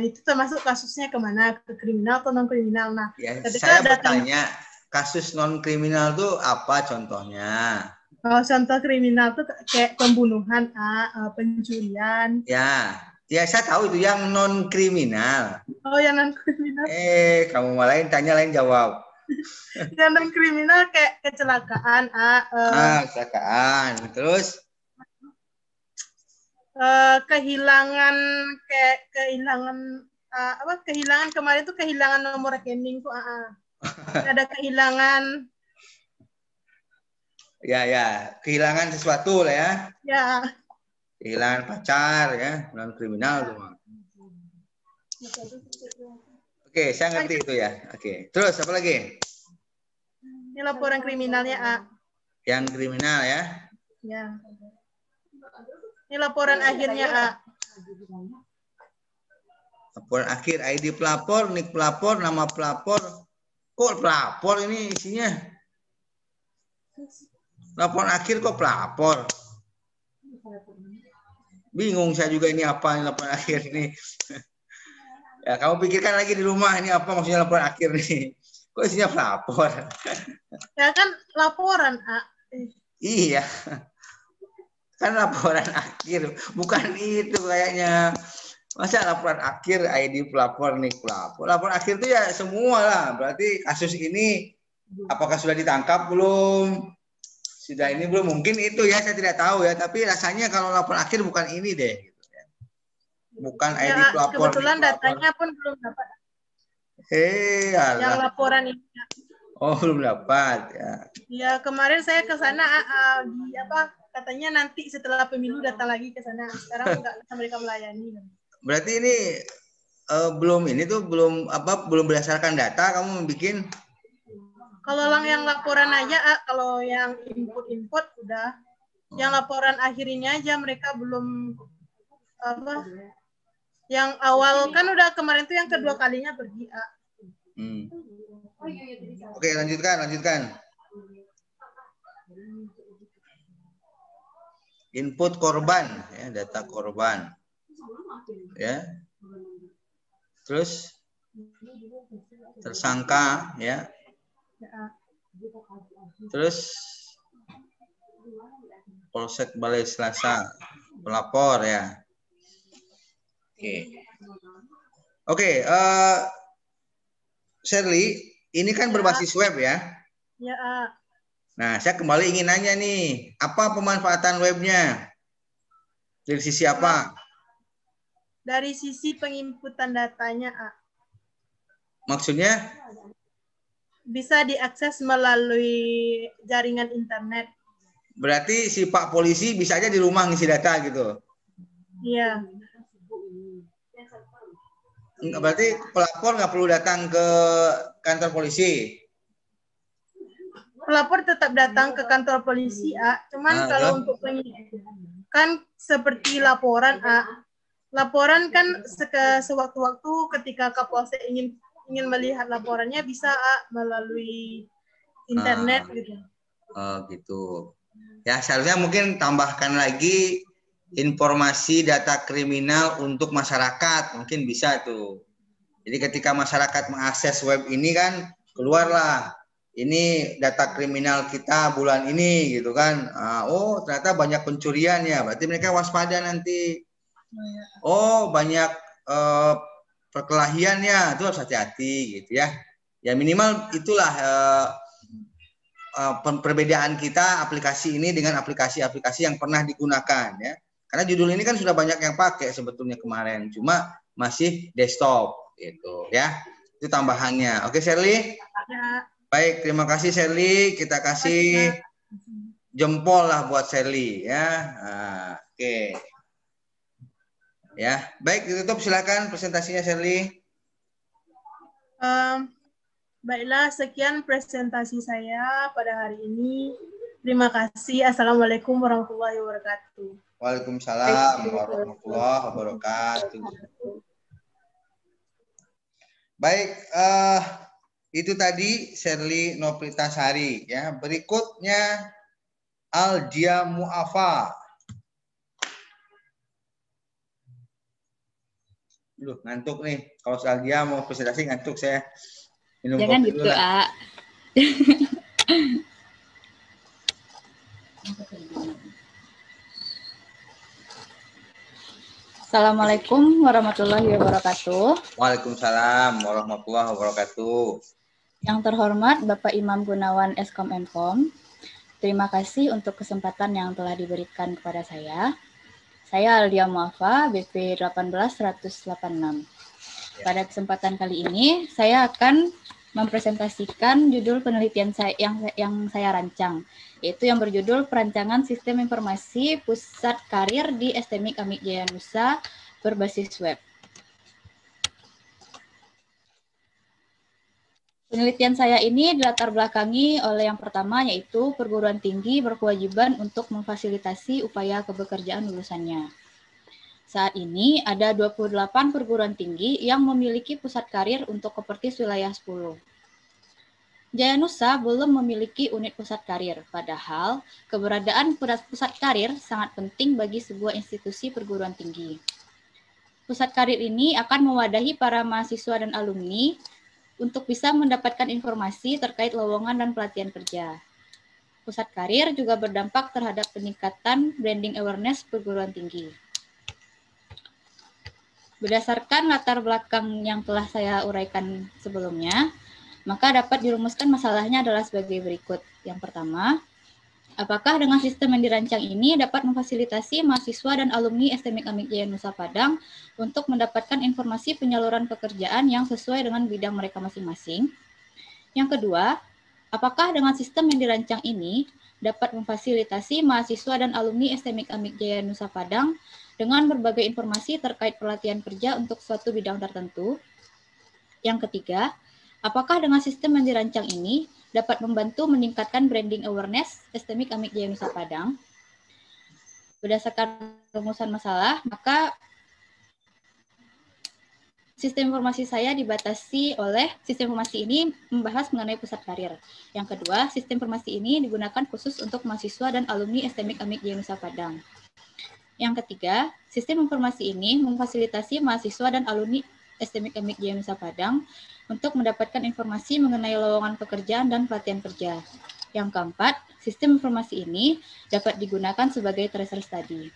itu termasuk kasusnya kemana, ke kriminal atau non kriminal. Nah, ya, saya bertanya kasus non kriminal itu apa contohnya? Kalau contoh kriminal tuh kayak pembunuhan, pencurian. Ya, saya tahu itu yang non kriminal. Oh, yang non kriminal. Kamu malahin tanya lain jawab. Yang non kriminal kayak kecelakaan, kecelakaan. Terus kehilangan kehilangan kemarin tuh kehilangan nomor rekening tuh, ada kehilangan. Ya, kehilangan sesuatu lah ya. Ya. Kehilangan pacar ya, non kriminal tuh. Oke, saya ngerti itu ya. Oke, terus apa lagi? Ini laporan kriminalnya, A. Yang kriminal ya? Ya. Ini laporan akhirnya, A. Laporan akhir, ID pelapor, nik pelapor, nama pelapor. Kok pelapor ini isinya? Laporan akhir kok pelapor? Bingung saya juga ini apa laporan akhir ini. Ya, kamu pikirkan lagi di rumah ini apa maksudnya laporan akhir nih. Kok isinya pelapor? Ya kan laporan, A. Iya. Kan laporan akhir, bukan itu kayaknya. Masa laporan akhir ID pelapor nih pelapor. Laporan akhir itu ya semua lah. Berarti kasus ini apakah sudah ditangkap belum? Sudah ini belum, mungkin itu ya, saya tidak tahu ya, tapi rasanya kalau laporan akhir bukan ini deh, bukan ID ya, pelapor. Kebetulan datanya pun belum dapat. Yang laporan ini. Oh, belum dapat ya. Ya, kemarin saya ke sana katanya nanti setelah pemilu datang lagi ke sana. Sekarang enggak bisa mereka melayani. Berarti ini belum berdasarkan data kamu bikin. Kalau yang laporan aja, kalau yang input udah. Yang laporan akhir ini aja mereka belum Yang awal kan udah kemarin tuh yang kedua kalinya pergi, A. Oke, lanjutkan. Input korban, ya, data korban. Ya. Terus tersangka, ya. Terus Polsek Balai Selasa, pelapor ya. Oke, Shirley, ini kan berbasis web ya? Ya. Nah, saya kembali ingin nanya nih, apa pemanfaatan webnya? Dari sisi apa? Dari sisi penginputan datanya, A. Maksudnya? Bisa diakses melalui jaringan internet. Berarti si Pak Polisi bisa aja di rumah ngisi data gitu? Iya. Berarti pelapor nggak perlu datang ke kantor polisi? Pelapor tetap datang ke kantor polisi, A. Cuman kalau untuk kan seperti laporan, A. Laporan kan sewaktu-waktu ketika Kapolsek ingin melihat laporannya bisa melalui internet gitu. Oh gitu. Ya seharusnya mungkin tambahkan lagi informasi data kriminal untuk masyarakat, mungkin bisa tuh. Jadi ketika masyarakat mengakses web ini kan keluarlah ini data kriminal kita bulan ini gitu kan. Oh ternyata banyak pencurian ya, berarti mereka waspada nanti. Oh banyak perkelahiannya, itu harus hati-hati gitu ya. Ya minimal itulah perbedaan kita aplikasi ini dengan aplikasi-aplikasi yang pernah digunakan ya. Karena judul ini kan sudah banyak yang pakai sebetulnya kemarin, cuma masih desktop gitu ya. Itu tambahannya. Oke, Sherly? Ya. Baik, terima kasih Sherly. Kita kasih jempol lah buat Sherly ya. Nah, oke. Ya, baik ditutup, silakan presentasinya Sherly. Baiklah, sekian presentasi saya pada hari ini. Terima kasih. Assalamualaikum warahmatullahi wabarakatuh. Waalaikumsalam warahmatullahi wabarakatuh. Baik, itu tadi Sherly Nopritasari ya. Berikutnya Aldia Muafa. Duh, ngantuk nih. Kalau Aldia mau presentasi ngantuk saya. Minum jangan kopi gitu, dulu lah. Assalamualaikum warahmatullahi wabarakatuh. Waalaikumsalam warahmatullahi wabarakatuh. Yang terhormat Bapak Imam Gunawan Eskom Enfom, terima kasih untuk kesempatan yang telah diberikan kepada saya. Saya Aldia Muafa, BP 18186. Pada kesempatan kali ini, saya akan mempresentasikan judul penelitian saya yang saya rancang, yaitu yang berjudul Perancangan Sistem Informasi Pusat Karir di STMIK Amik Jaya Nusa berbasis web. Penelitian saya ini dilatar belakangi oleh yang pertama, yaitu perguruan tinggi berkewajiban untuk memfasilitasi upaya kebekerjaan lulusannya. Saat ini ada 28 perguruan tinggi yang memiliki pusat karir untuk Kopertis wilayah 10. Jaya Nusa belum memiliki unit pusat karir, padahal keberadaan pusat karir sangat penting bagi sebuah institusi perguruan tinggi. Pusat karir ini akan mewadahi para mahasiswa dan alumni untuk bisa mendapatkan informasi terkait lowongan dan pelatihan kerja. Pusat karir juga berdampak terhadap peningkatan branding awareness perguruan tinggi. Berdasarkan latar belakang yang telah saya uraikan sebelumnya, maka dapat dirumuskan masalahnya adalah sebagai berikut. Yang pertama, apakah dengan sistem yang dirancang ini dapat memfasilitasi mahasiswa dan alumni STMIK Amik Jaya Nusa Padang untuk mendapatkan informasi penyaluran pekerjaan yang sesuai dengan bidang mereka masing-masing? Yang kedua, apakah dengan sistem yang dirancang ini dapat memfasilitasi mahasiswa dan alumni STMIK Amik Jaya Nusa Padang dengan berbagai informasi terkait pelatihan kerja untuk suatu bidang tertentu? Yang ketiga, apakah dengan sistem yang dirancang ini dapat membantu meningkatkan branding awareness STMIK Amik Jaya Nusa Padang? Berdasarkan rumusan masalah, maka sistem informasi saya dibatasi oleh sistem informasi ini membahas mengenai pusat karir. Yang kedua, sistem informasi ini digunakan khusus untuk mahasiswa dan alumni STMIK Amik Jaya Nusa Padang. Yang ketiga, sistem informasi ini memfasilitasi mahasiswa dan alumni STMIK Amik Jaya Nusa Padang untuk mendapatkan informasi mengenai lowongan pekerjaan dan pelatihan kerja. Yang keempat, sistem informasi ini dapat digunakan sebagai tracer study.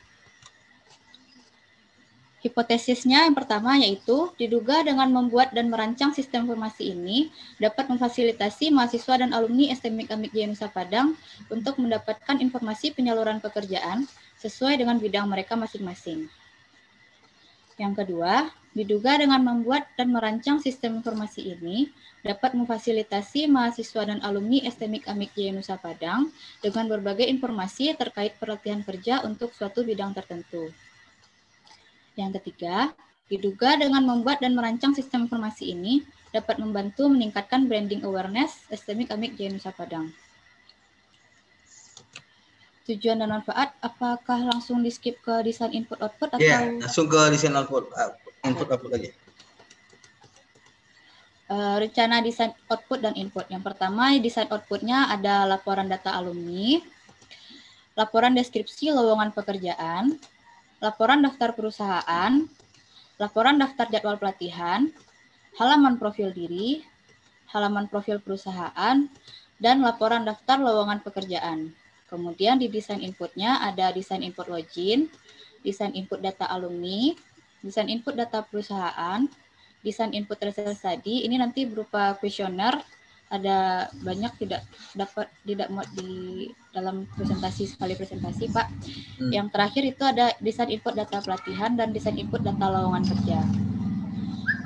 Hipotesisnya yang pertama yaitu diduga dengan membuat dan merancang sistem informasi ini dapat memfasilitasi mahasiswa dan alumni STMIK Amik Jaya Nusa Padang untuk mendapatkan informasi penyaluran pekerjaan sesuai dengan bidang mereka masing-masing. Yang kedua, diduga dengan membuat dan merancang sistem informasi ini dapat memfasilitasi mahasiswa dan alumni STMIK Amik Jaya Nusa Padang dengan berbagai informasi terkait pelatihan kerja untuk suatu bidang tertentu. Yang ketiga, diduga dengan membuat dan merancang sistem informasi ini dapat membantu meningkatkan branding awareness STMIK Amik Jaya Nusa Padang. Tujuan dan manfaat, apakah langsung di-skip ke desain input-output atau? Iya, langsung ke desain input-output aja. Rencana desain output dan input. Yang pertama, desain outputnya ada laporan data alumni, laporan deskripsi lowongan pekerjaan, laporan daftar perusahaan, laporan daftar jadwal pelatihan, halaman profil diri, halaman profil perusahaan, dan laporan daftar lowongan pekerjaan. Kemudian di desain inputnya ada desain input login, desain input data alumni, desain input data perusahaan, desain input research study, ini nanti berupa kuesioner ada banyak tidak muat di dalam sekali presentasi, Pak. Yang terakhir itu ada desain input data pelatihan dan desain input data lowongan kerja.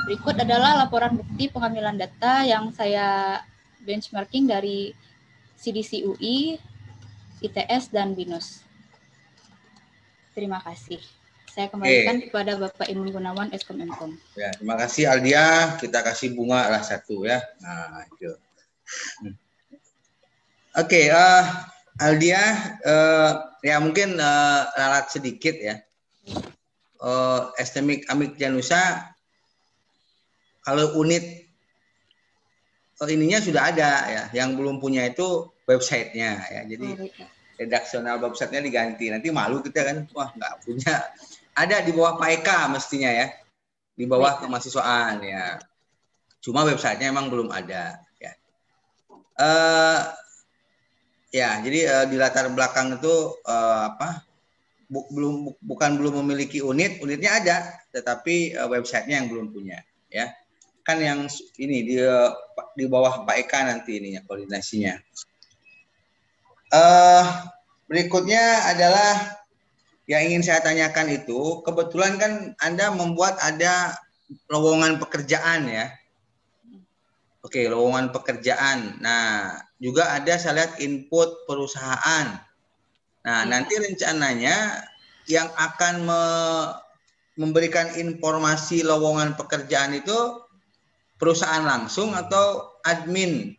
Berikut adalah laporan bukti pengambilan data yang saya benchmarking dari CDC UI, ITS, dan BINUS. Terima kasih. Saya kembalikan kepada Bapak Imam Gunawan, Eskom Emkom. Ya, terima kasih Aldia. Kita kasih bunga lah satu ya. Nah, itu. Oke, Aldia, ya mungkin ralat sedikit ya. STMIC Amik Janusa, kalau unit ininya sudah ada ya. Yang belum punya itu websitenya ya. Jadi redaksional websitenya diganti. Nanti malu kita kan, wah nggak punya. Ada di bawah Pak Eka mestinya ya, di bawah kemahasiswaan ya. Cuma websitenya emang belum ada ya. Ya, jadi di latar belakang itu belum memiliki unitnya ada, tetapi websitenya yang belum punya ya. Kan yang ini di bawah Pak Eka nanti ininya koordinasinya. Berikutnya adalah yang ingin saya tanyakan itu, kebetulan kan Anda membuat ada lowongan pekerjaan ya. Oke, lowongan pekerjaan. Nah, juga ada saya lihat input perusahaan. Nah, nanti rencananya yang akan memberikan informasi lowongan pekerjaan itu perusahaan langsung atau admin?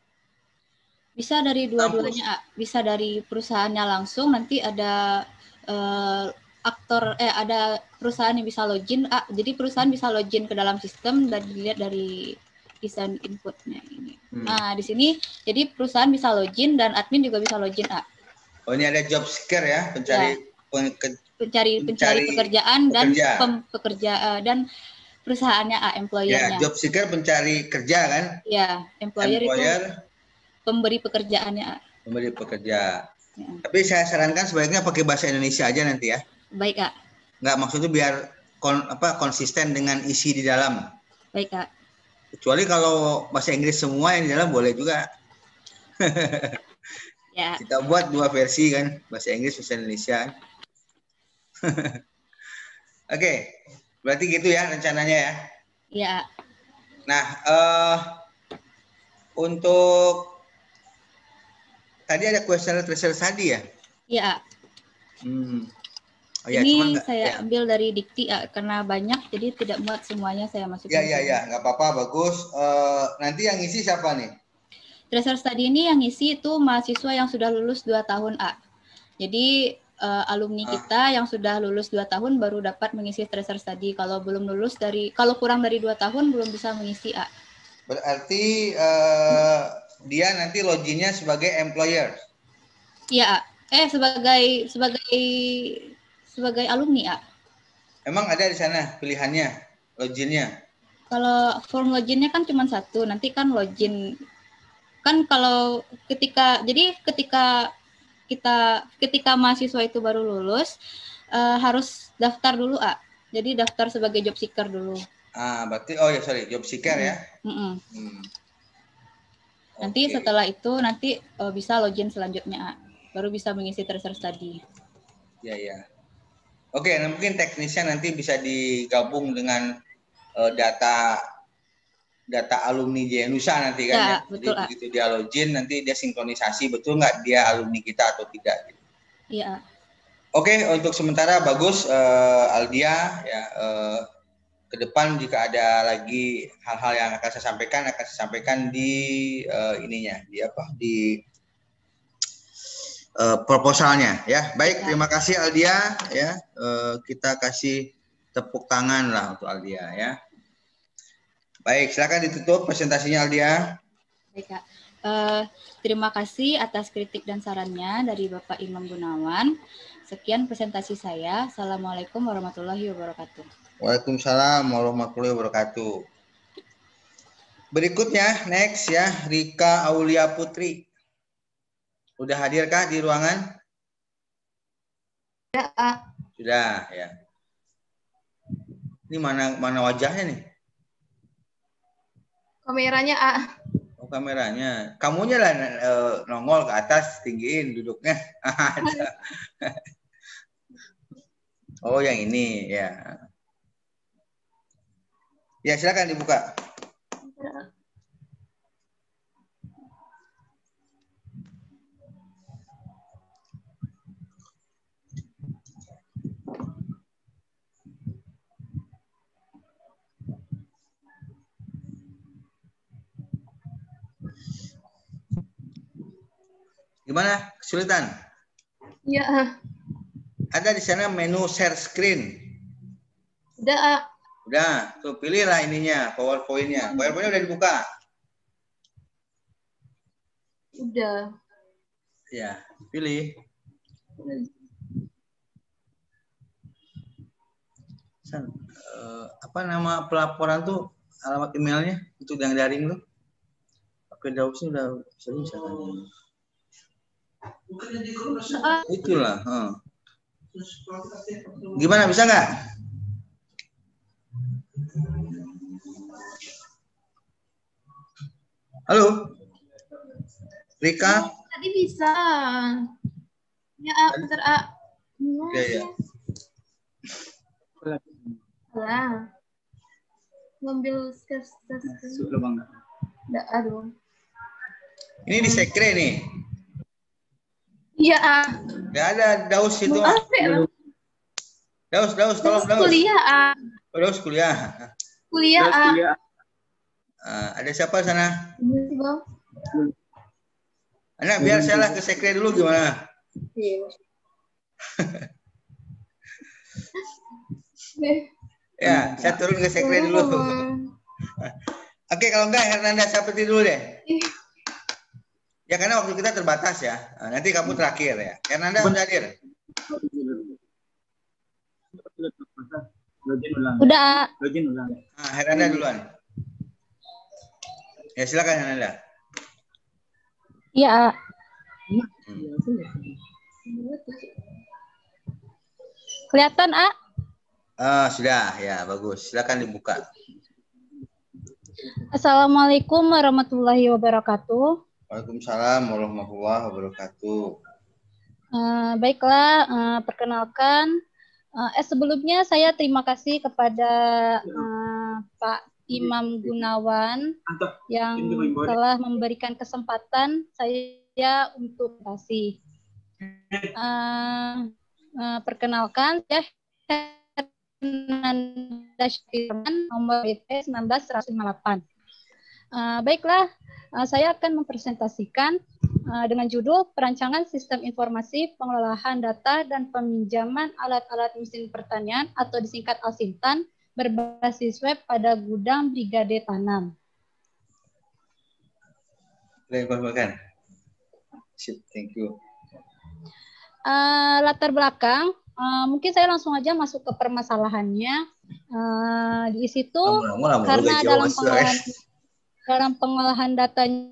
Bisa dari dua-duanya, bisa dari perusahaannya langsung, nanti ada ada perusahaan yang bisa login, jadi perusahaan bisa login ke dalam sistem dan dilihat dari desain inputnya ini. Nah, di sini jadi perusahaan bisa login dan admin juga bisa login, Oh, ini ada job seeker ya, pencari pekerjaan dan pekerja dan perusahaannya, employer-nya. Ya, job seeker pencari kerja kan? Ya, employer itu pemberi pekerjaannya. Pemberi pekerja. Ya. Tapi saya sarankan sebaiknya pakai bahasa Indonesia aja nanti ya. Baik, Kak. Nggak, maksudnya biar konsisten dengan isi di dalam. Baik, Kak. Kecuali kalau bahasa Inggris semua yang di dalam boleh juga. Ya. Kita buat dua versi kan, bahasa Inggris, bahasa Indonesia. Oke, berarti gitu ya rencananya ya. Iya. Nah, untuk tadi ada kuesioner tadi ya? Iya. Oh, ya, ini saya ambil dari dikti karena banyak, jadi tidak muat semuanya saya masukin. Ya, nggak apa-apa, bagus. Nanti yang ngisi siapa nih? Tracer study ini yang ngisi itu mahasiswa yang sudah lulus 2 tahun, Jadi alumni kita yang sudah lulus 2 tahun baru dapat mengisi tracer study. Kalau belum lulus kalau kurang dari 2 tahun belum bisa mengisi, Berarti dia nanti loginnya sebagai employer. Iya, sebagai alumni, Emang ada di sana pilihannya, loginnya? Kalau form loginnya kan cuma satu, nanti kan login kan kalau ketika mahasiswa itu baru lulus harus daftar dulu, Jadi daftar sebagai job seeker dulu. Berarti job seeker ya. Nanti setelah itu bisa login selanjutnya, baru bisa mengisi tracer study. Ya. Oke, mungkin teknisnya nanti bisa digabung dengan data alumni Janusa nanti kan ya. Betul, jadi begitu dia login nanti dia sinkronisasi betul nggak dia alumni kita atau tidak. Iya. Oke, untuk sementara bagus Aldia ya. Ke depan jika ada lagi hal-hal yang akan saya sampaikan di di proposalnya ya. Baik, terima kasih Aldia ya. Kita kasih tepuk tangan lah untuk Aldia ya. Baik, silakan ditutup presentasinya Aldia. Baik, Kak. Terima kasih atas kritik dan sarannya dari Bapak Imam Gunawan. Sekian presentasi saya. Assalamualaikum warahmatullahi wabarakatuh. Waalaikumsalam warahmatullahi wabarakatuh. Berikutnya, next ya, Rika Aulia Putri. Udah hadirkah di ruangan? Sudah, ya. Ini mana wajahnya nih? Kameranya, Oh, kameranya. Kamunya lah nongol ke atas, tinggiin duduknya. Oh, yang ini ya. Ya, silakan dibuka. Gimana? Kesulitan? Iya. Ada di sana menu share screen. Udah. Udah, tuh pilihlah ininya, PowerPoint-nya. PowerPoint-nya udah dibuka. Udah. Ya, pilih. Apa nama pelaporan tuh, alamat emailnya itu yang daring tuh. Pakai Dausnya udah bisa kan. Itulah. Gimana, bisa nggak? Halo, Rika. Tadi bisa. Ya, bentar, Ya. Lah. Ngambil sketch. Aduh. Ini di sekre nih. Iya, Nggak ada Daus itu. Daus, tolong Daus. Kuliah, Daus kuliah. Kuliah, Ada siapa sana? Iya sih, Bang. Anak, biar saya lah ke sekre dulu gimana? Iya. Ya, saya turun ke sekre dulu. Oke, kalau enggak Hernanda seperti dulu deh. Ya, karena waktu kita terbatas ya. Nanti kamu terakhir ya. Hernanda udah hadir? Udah. Hernanda duluan. Ya, silakan Hernanda. Iya. Kelihatan, A? Sudah, ya bagus. Silakan dibuka. Assalamualaikum warahmatullahi wabarakatuh. Waalaikumsalam warahmatullahi wabarakatuh. Baiklah, perkenalkan. Sebelumnya saya terima kasih kepada Pak Imam Gunawan yang telah memberikan kesempatan saya untuk kasih. Perkenalkan, saya Hernanda Syirman, nomor IP 19158. Baiklah, saya akan mempresentasikan dengan judul Perancangan Sistem Informasi Pengelolaan Data dan Peminjaman Alat-alat Mesin Pertanian atau disingkat Alsintan berbasis web pada gudang Brigade Tanam. Thank you. Latar belakang, mungkin saya langsung aja masuk ke permasalahannya. Di situ karena dalam pengolahan datanya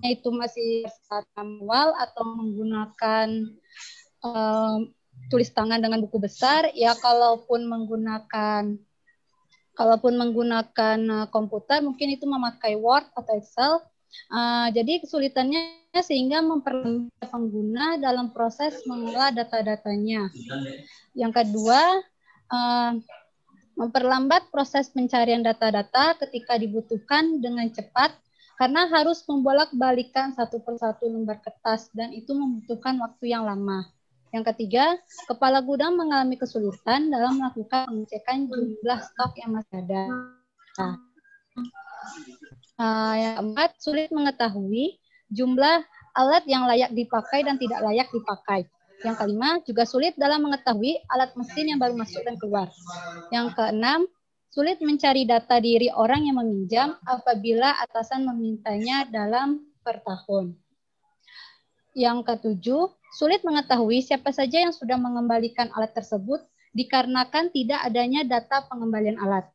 itu masih manual atau menggunakan tulis tangan dengan buku besar, ya kalaupun menggunakan komputer mungkin itu memakai Word atau Excel. Jadi kesulitannya sehingga memperlambat pengguna dalam proses mengolah data-datanya. Yang kedua, memperlambat proses pencarian data-data ketika dibutuhkan dengan cepat karena harus membolak-balikan satu persatu lembar kertas dan itu membutuhkan waktu yang lama. Yang ketiga, kepala gudang mengalami kesulitan dalam melakukan pengecekan jumlah stok yang masih ada. Yang keempat, sulit mengetahui jumlah alat yang layak dipakai dan tidak layak dipakai. Yang kelima, juga sulit dalam mengetahui alat mesin yang baru masuk dan keluar. Yang keenam, sulit mencari data diri orang yang meminjam apabila atasan memintanya dalam per tahun. Yang ketujuh, sulit mengetahui siapa saja yang sudah mengembalikan alat tersebut dikarenakan tidak adanya data pengembalian alat.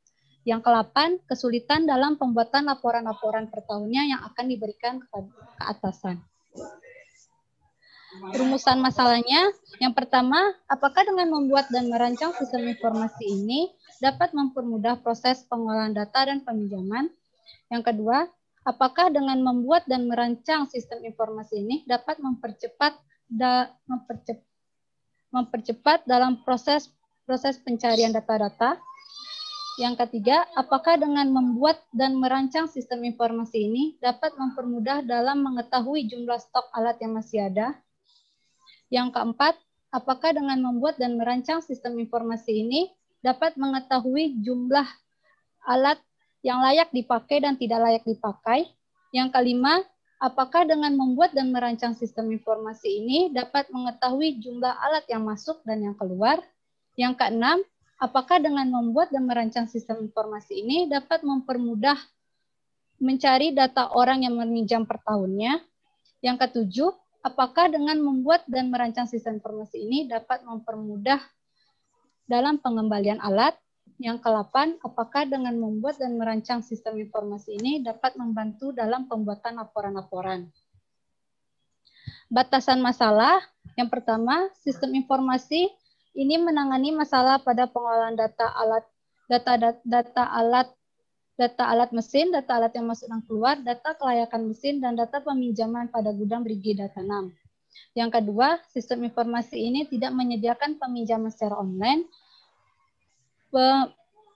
Yang ke-8, kesulitan dalam pembuatan laporan-laporan per tahunnya yang akan diberikan ke atasan. Rumusan masalahnya, yang pertama, apakah dengan membuat dan merancang sistem informasi ini dapat mempermudah proses pengolahan data dan peminjaman? Yang kedua, apakah dengan membuat dan merancang sistem informasi ini dapat mempercepat dalam proses pencarian data-data? Yang ketiga, apakah dengan membuat dan merancang sistem informasi ini dapat mempermudah dalam mengetahui jumlah stok alat yang masih ada? Yang keempat, apakah dengan membuat dan merancang sistem informasi ini dapat mengetahui jumlah alat yang layak dipakai dan tidak layak dipakai? Yang kelima, apakah dengan membuat dan merancang sistem informasi ini dapat mengetahui jumlah alat yang masuk dan yang keluar? Yang keenam, apakah dengan membuat dan merancang sistem informasi ini dapat mempermudah mencari data orang yang meminjam per tahunnya? Yang ketujuh, apakah dengan membuat dan merancang sistem informasi ini dapat mempermudah dalam pengembalian alat? Yang ke-8, apakah dengan membuat dan merancang sistem informasi ini dapat membantu dalam pembuatan laporan-laporan? Batasan masalah. Yang pertama, sistem informasi ini menangani masalah pada pengolahan data alat mesin, data alat yang masuk dan keluar, data kelayakan mesin, dan data peminjaman pada gudang berigi data 6. Yang kedua, sistem informasi ini tidak menyediakan peminjaman secara online.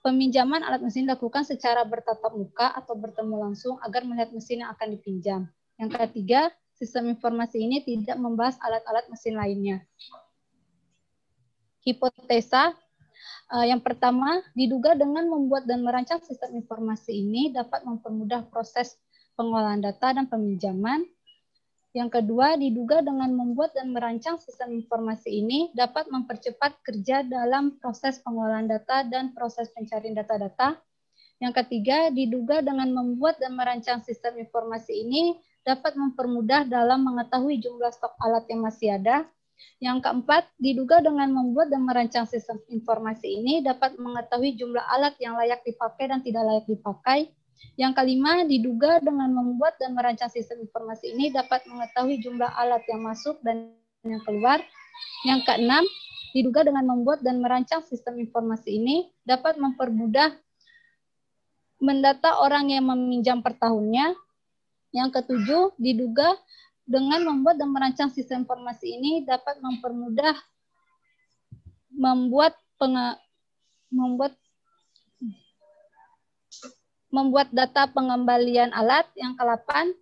Peminjaman alat mesin dilakukan secara bertatap muka atau bertemu langsung agar melihat mesin yang akan dipinjam. Yang ketiga, sistem informasi ini tidak membahas alat-alat mesin lainnya. Hipotesa. Yang pertama, diduga dengan membuat dan merancang sistem informasi ini dapat mempermudah proses pengolahan data dan peminjaman. Yang kedua, diduga dengan membuat dan merancang sistem informasi ini dapat mempercepat kerja dalam proses pengolahan data dan proses pencarian data-data. Yang ketiga, diduga dengan membuat dan merancang sistem informasi ini dapat mempermudah dalam mengetahui jumlah stok alat yang masih ada. Yang keempat, diduga dengan membuat dan merancang sistem informasi ini dapat mengetahui jumlah alat yang layak dipakai dan tidak layak dipakai. Yang kelima, diduga dengan membuat dan merancang sistem informasi ini dapat mengetahui jumlah alat yang masuk dan yang keluar. Yang keenam, diduga dengan membuat dan merancang sistem informasi ini dapat mempermudah mendata orang yang meminjam per tahunnya. Yang ketujuh, diduga dengan membuat dan merancang sistem informasi ini dapat mempermudah membuat data pengembalian alat. Yang ke-8,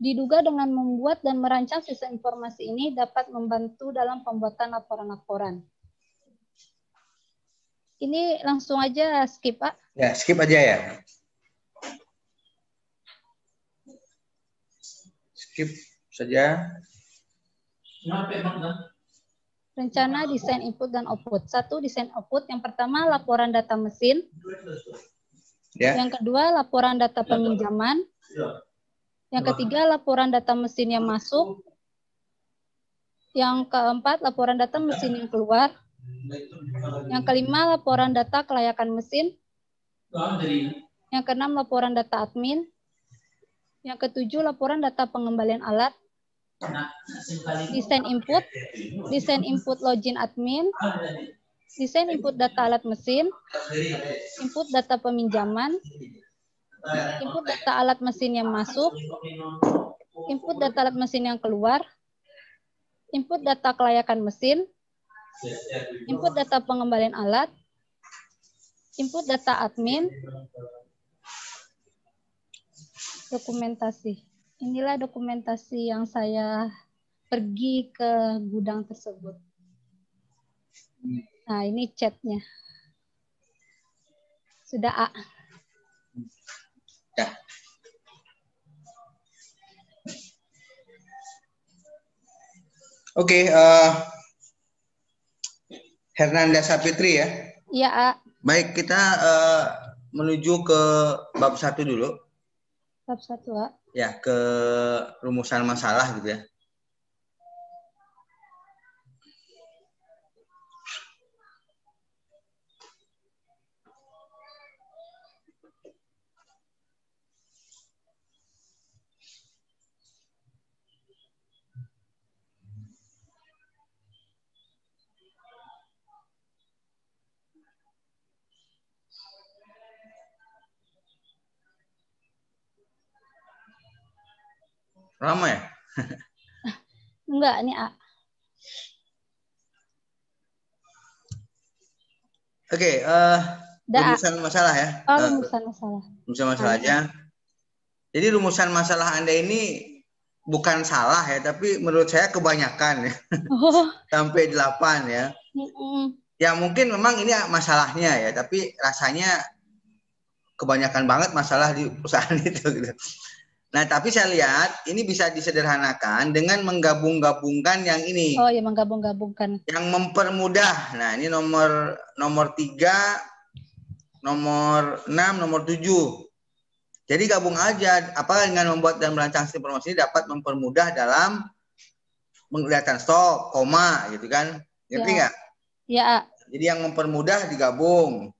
diduga dengan membuat dan merancang sistem informasi ini dapat membantu dalam pembuatan laporan-laporan. Ini langsung aja skip, Pak. Ya, skip aja ya. Skip saja. Rencana desain input dan output. 1. Desain output. Yang pertama, laporan data mesin. Ya. Yang kedua, laporan data peminjaman. Yang ketiga, laporan data mesin yang masuk. Yang keempat, laporan data mesin yang keluar. Yang kelima, laporan data kelayakan mesin. Yang keenam, laporan data admin. Yang ketujuh, laporan data pengembalian alat. Desain input login admin. Desain input data alat mesin, input data peminjaman, input data alat mesin yang masuk, input data alat mesin yang keluar, input data kelayakan mesin, input data pengembalian alat, input data admin, dokumentasi. Inilah dokumentasi yang saya pergi ke gudang tersebut. Nah, ini chatnya. Sudah, A. Ya. Oke, Hernanda Sapitri ya. Iya, A. Baik, kita menuju ke bab 1 dulu. Bab 1, A. Ya, ke rumusan masalah gitu ya. Lama ya? Enggak, ini A. Oke, Udah, A. rumusan masalah ya. Oh, rumusan masalah. Rumusan masalah aja. Jadi rumusan masalah Anda ini bukan salah ya, tapi menurut saya kebanyakan ya. Oh. Sampai 8 ya. Ya mungkin memang ini masalahnya ya, tapi rasanya kebanyakan banget masalah di perusahaan itu gitu. Nah, tapi saya lihat ini bisa disederhanakan dengan menggabung-gabungkan yang ini. Oh, ya menggabung-gabungkan. Yang mempermudah. Nah, ini nomor 3, nomor 6, nomor 7. Jadi gabung aja, apa dengan membuat dan merancang sistem informasi ini dapat mempermudah dalam kelihatan stok, koma gitu kan. Ngerti nggak? Ya. Jadi yang mempermudah digabung,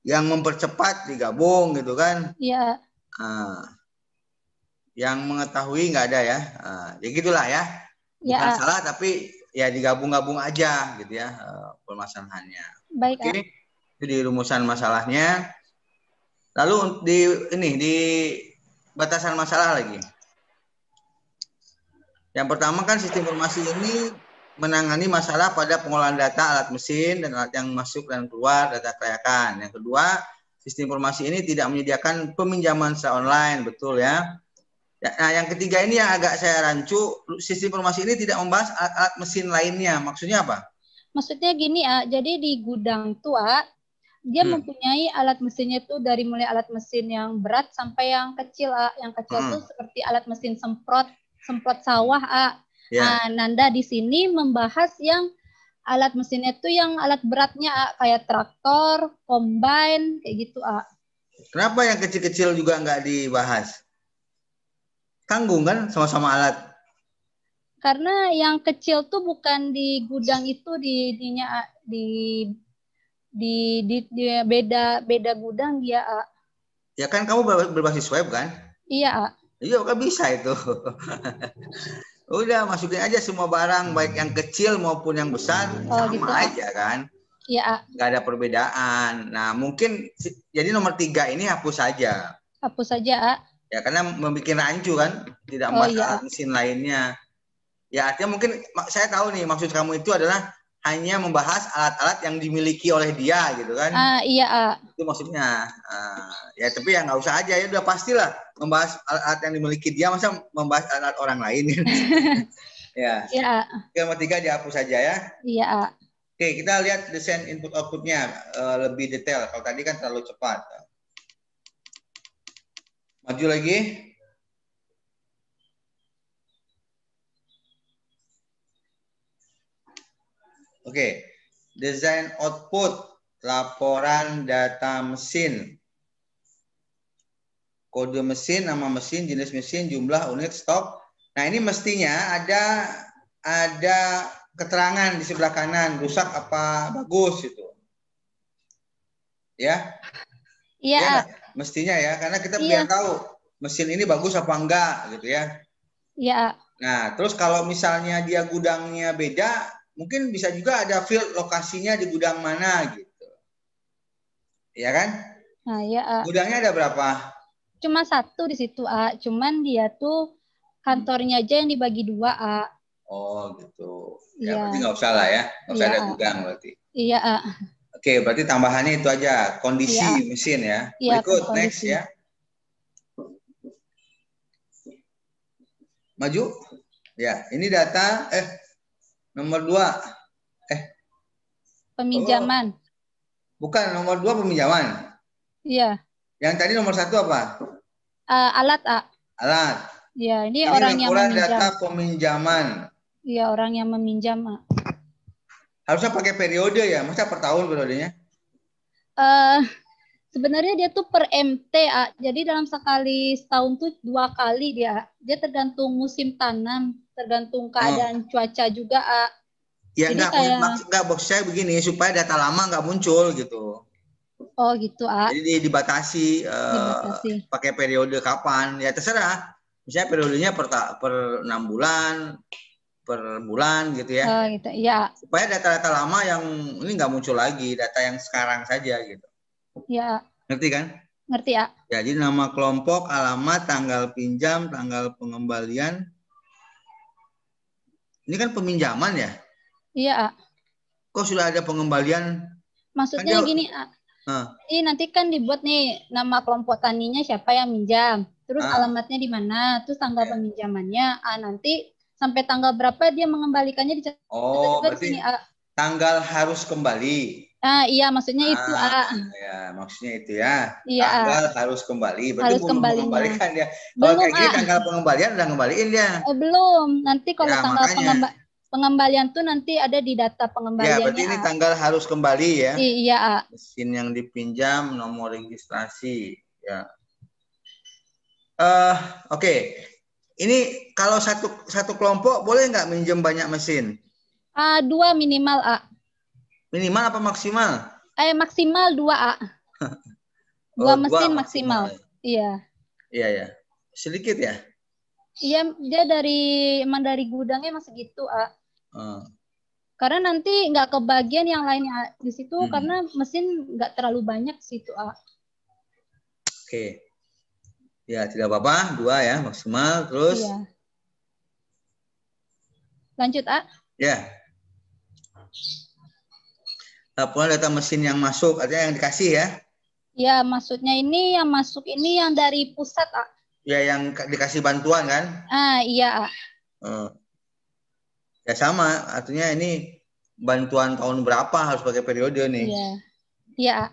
yang mempercepat digabung gitu kan. Iya. Yang mengetahui nggak ada ya. Ya gitulah ya. Bukan salah tapi ya digabung-gabung aja gitu ya permasalahannya. Baik. Oke. Itu di rumusan masalahnya. Lalu di batasan masalah lagi. Yang pertama kan sistem informasi ini menangani masalah pada pengolahan data alat mesin dan alat yang masuk dan keluar data kelayakan. Yang kedua, sistem informasi ini tidak menyediakan peminjaman secara online, betul ya. Nah, yang ketiga ini yang agak saya rancu, sistem informasi ini tidak membahas alat-alat mesin lainnya. Maksudnya apa? Maksudnya gini, jadi di gudang tuh, dia mempunyai alat mesinnya tuh dari mulai alat mesin yang berat sampai yang kecil, Yang kecil tuh seperti alat mesin semprot sawah, Ya. Nanda di sini membahas yang alat mesinnya tuh yang alat beratnya, kayak traktor, combine, kayak gitu, Kenapa yang kecil-kecil juga nggak dibahas? Tanggung kan sama-sama alat. Karena yang kecil tuh bukan di gudang itu, di beda gudang dia, Ya kan kamu berbasis web kan? Iya, Iya kan bisa itu. Udah masukin aja semua barang baik yang kecil maupun yang besar sama gitu, aja kan. Iya, Nggak ada perbedaan. Nah mungkin jadi nomor 3 ini hapus saja. Hapus saja, Ya karena membuat rancu kan, tidak membahas alat mesin lainnya. Ya artinya mungkin saya tahu nih maksud kamu itu adalah hanya membahas alat-alat yang dimiliki oleh dia gitu kan. Iya, Itu maksudnya. Ya tapi ya nggak usah aja, ya udah pastilah membahas alat-alat yang dimiliki dia, masa membahas alat orang lain. Ya. Iya. Nomor 3 dihapus saja ya. Iya. Oke, kita lihat desain input outputnya lebih detail. Kalau tadi kan terlalu cepat. Maju lagi. Oke, desain output, laporan data mesin, kode mesin, nama mesin, jenis mesin, jumlah unit stok. Nah ini mestinya ada keterangan di sebelah kanan, rusak apa bagus itu, ya? Iya. Ya, mestinya ya, karena kita biar tahu mesin ini bagus apa enggak gitu ya. Iya. Nah terus kalau misalnya dia gudangnya beda, mungkin bisa juga ada field lokasinya di gudang mana gitu. Iya kan? Nah, ya, Gudangnya ada berapa? Cuma 1 di situ, Cuman dia tuh kantornya aja yang dibagi 2, Oh, gitu. Ya, berarti nggak usah lah ya. Nggak usah ada gudang berarti. Iya, Oke, berarti tambahannya itu aja. Kondisi mesin ya. Berikut, next ya. Maju. Ya, ini data, nomor 2. Peminjaman. Bukan, nomor 2 peminjaman. Iya. Yang tadi nomor 1 apa? Alat, Alat. Ya, ini orang yang meminjam. Data peminjaman. Iya, orang yang meminjam, Harusnya pakai periode ya, masa per tahun periodenya? Sebenarnya dia tuh per MT, jadi dalam sekali setahun tuh 2 kali dia. Dia tergantung musim tanam, tergantung keadaan cuaca juga, Ya enggak, maksud saya begini, supaya data lama nggak muncul gitu. Oh gitu, Jadi dibatasi, pakai periode kapan, ya terserah. Misalnya periodenya per 6 bulan, per bulan gitu ya. Oh gitu, ya. Supaya data-data lama yang ini nggak muncul lagi, data yang sekarang saja gitu. Ya. Ngerti kan? Ngerti, Ya, jadi nama kelompok, alamat, tanggal pinjam, tanggal pengembalian, Ini kan peminjaman ya? Iya, A. Kok sudah ada pengembalian? Maksudnya Kan dia- gini, A. Ini nanti kan dibuat nih nama kelompok taninya siapa yang minjam. Terus alamatnya di mana, terus tanggal peminjamannya. Nanti sampai tanggal berapa dia mengembalikannya dicatat Oh, juga di sini, berarti A. tanggal harus kembali. Iya, maksudnya itu, A. Ya, maksudnya itu ya. Iya, Tanggal harus kembali. Berarti harus belum kembalinya. mengembalikan dia. Kalau Belum, kayak gini A. tanggal pengembalian udah ngembaliin dia. Belum. Nanti kalau Ya, tanggal makanya. pengembalian tuh nanti ada di data Ya, pengembaliannya, berarti ini A. tanggal harus kembali ya. Iya, A. Mesin yang dipinjam, nomor registrasi. Ya. Oke. Ini kalau satu kelompok boleh nggak minjem banyak mesin? 2 minimal, A. Minimal apa maksimal? Maksimal 2, A. 2 mesin maksimal. Iya. Iya ya. Sedikit ya? Iya, dia emang dari gudangnya masih gitu, A. Karena nanti nggak kebagian yang lainnya di situ karena mesin nggak terlalu banyak di situ, A. Oke. Ya, tidak apa-apa. 2 ya maksimal. Terus? Iya. Lanjut, A. Ya. Laporan data mesin yang masuk, artinya yang dikasih ya? Ya, maksudnya ini yang masuk ini yang dari pusat, A. Ya, yang dikasih bantuan kan? Iya, A. Ya sama, artinya ini bantuan tahun berapa harus pakai periode nih? Iya. Iya, A.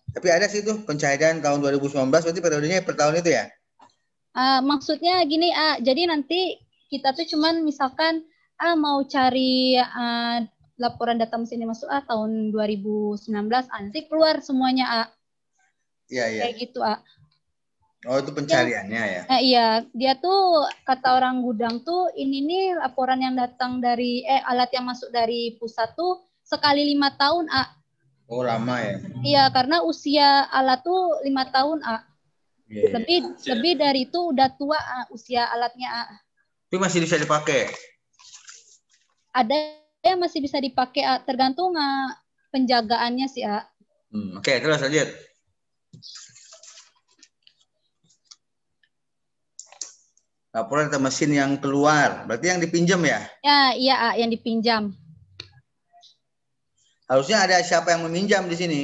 Tapi ada sih tuh pencairan tahun 2019, berarti periodenya per tahun itu ya? Maksudnya gini, A. Jadi nanti kita tuh cuman misalkan mau cari laporan data mesin yang masuk tahun 2019, nanti keluar semuanya, A. Iya, iya. Kayak gitu, A. Oh, itu pencariannya ya? Iya, dia tuh kata orang gudang tuh ini nih laporan yang datang dari alat yang masuk dari pusat tuh sekali 5 tahun, A. Oh, lama ya? Iya, karena usia alat tuh 5 tahun, A. Yeah. Lebih dari itu udah tua, A, usia alatnya, A. Tapi masih bisa dipakai? Ada yang masih bisa dipakai, A. Tergantung penjagaannya sih, A. Oke, terus lanjut. Laporan data mesin yang keluar, berarti yang dipinjam ya? Ya, iya, A, yang dipinjam. Harusnya ada siapa yang meminjam di sini,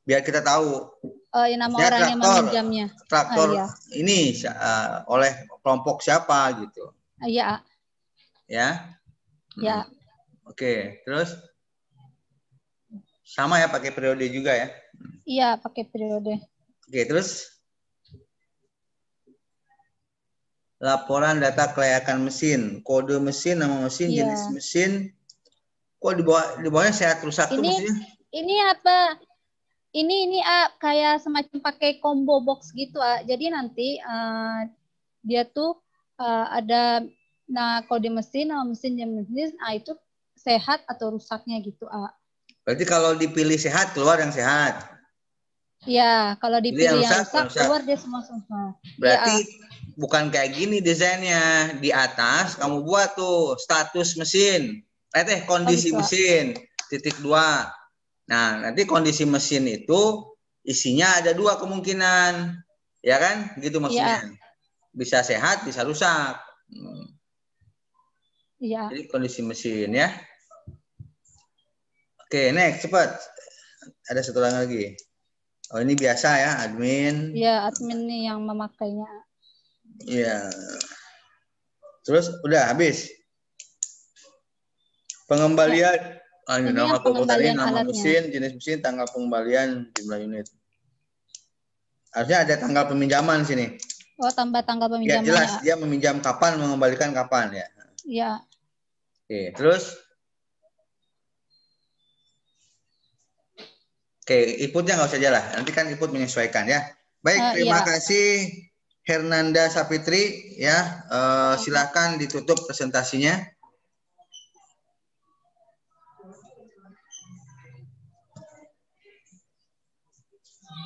biar kita tahu. Yang nama orang yang meminjamnya. Traktor iya. ini oleh kelompok siapa gitu? Iya, A. Ya? Ya. Oke, terus sama ya pakai periode juga ya? Iya, pakai periode. Oke, terus laporan data kelayakan mesin, kode mesin, nama mesin, jenis mesin. Kok di bawahnya sehat rusak tuh maksudnya? Ini apa? Ini kayak semacam pakai combo box gitu, A. Jadi nanti dia tuh ada kode mesin, nama mesin, jenis mesin, itu sehat atau rusaknya gitu, A. Berarti kalau dipilih sehat keluar yang sehat. Ya, kalau dipilih yang rusak keluar dia semua. Berarti bukan kayak gini desainnya. Di atas kamu buat tuh status mesin. Kondisi mesin, titik 2. Nah, nanti kondisi mesin itu isinya ada 2 kemungkinan. Ya kan? Gitu maksudnya. Ya. Bisa sehat, bisa rusak. Iya. Jadi kondisi mesin ya. Oke, next, cepat. Ada satu lagi. Oh, ini biasa ya, admin. Iya, admin nih yang memakainya. Iya. Terus udah habis. Pengembalian, ini nama pengembalian, nama mesin, jenis mesin, tanggal pengembalian, jumlah unit. Harusnya ada tanggal peminjaman sini. Oh, tambah tanggal peminjaman. Ya, jelas dia meminjam kapan, mengembalikan kapan ya. Iya. Oke, terus. Oke, inputnya nggak usah jalan. Nanti kan input menyesuaikan ya. Baik, terima kasih Hernanda Sapitri ya. Silakan ditutup presentasinya.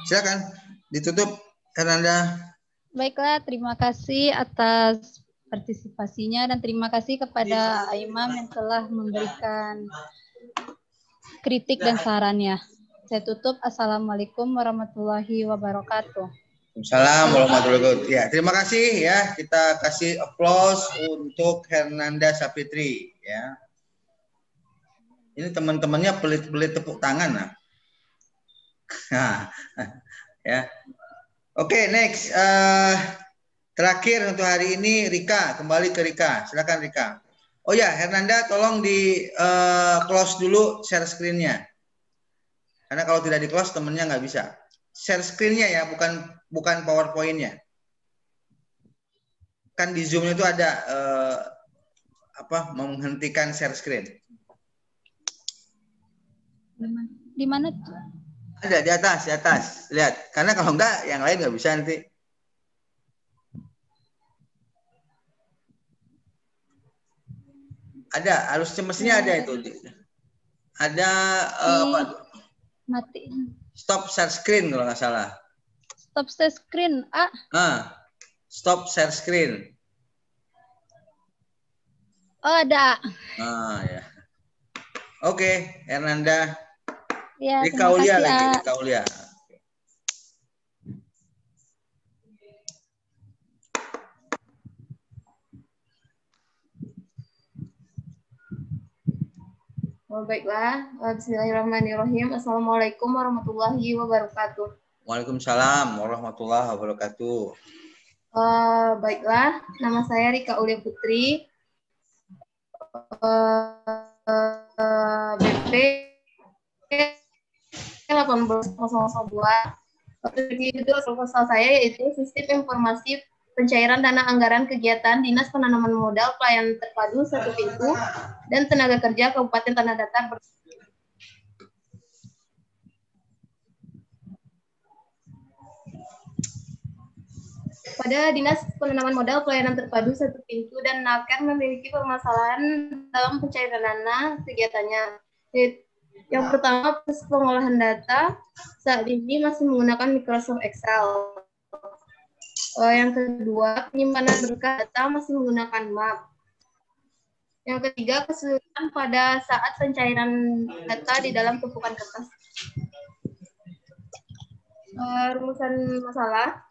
Silakan ditutup, Hernanda. Baiklah, terima kasih atas partisipasinya dan terima kasih kepada Imam yang telah memberikan kritik dan sarannya. Saya tutup. Assalamualaikum warahmatullahi wabarakatuh. Waalaikumsalam warahmatullahi wabarakatuh. Ya, terima kasih ya. Kita kasih applause untuk Hernanda Sapitri ya. Ini teman-temannya pelit-pelit tepuk tangan nah. Ya. Oke, next. Terakhir untuk hari ini Rika, kembali ke Rika. Silakan Rika. Oh ya, Hernanda tolong di close dulu share screen-nya. Karena kalau tidak di close temennya nggak bisa. Share screen-nya ya, bukan PowerPoint-nya. Kan di Zoom itu ada menghentikan share screen. Di mana? Ada di atas. Lihat. Karena kalau enggak yang lain nggak bisa nanti. Ada, harusnya mestinya ada itu. Ada mati. Stop share screen kalau nggak salah. Stop share screen. Stop share screen. Oh, ada. Ya. Oke, Hernanda. Ya, Rika Ulia kasih, lagi, Rika Ulia. Oh, baiklah. Bismillahirrahmanirrahim. Assalamualaikum warahmatullahi wabarakatuh. Waalaikumsalam warahmatullahi wabarakatuh. Baiklah, nama saya Rika Ulia Putri. BP 18002. Judul proposal saya yaitu Sistem Informasi Pencairan Dana Anggaran Kegiatan Dinas Penanaman Modal Pelayanan Terpadu Satu Pintu dan Tenaga Kerja Kabupaten Tanah Datar. Pada Dinas Penanaman Modal Pelayanan Terpadu Satu Pintu dan Naker memiliki permasalahan dalam pencairan dana kegiatannya. Yang pertama, proses pengolahan data saat ini masih menggunakan Microsoft Excel. Yang kedua, penyimpanan berkas data masih menggunakan MAP. Yang ketiga, kesulitan pada saat pencairan data di dalam tumpukan kertas. Rumusan masalah.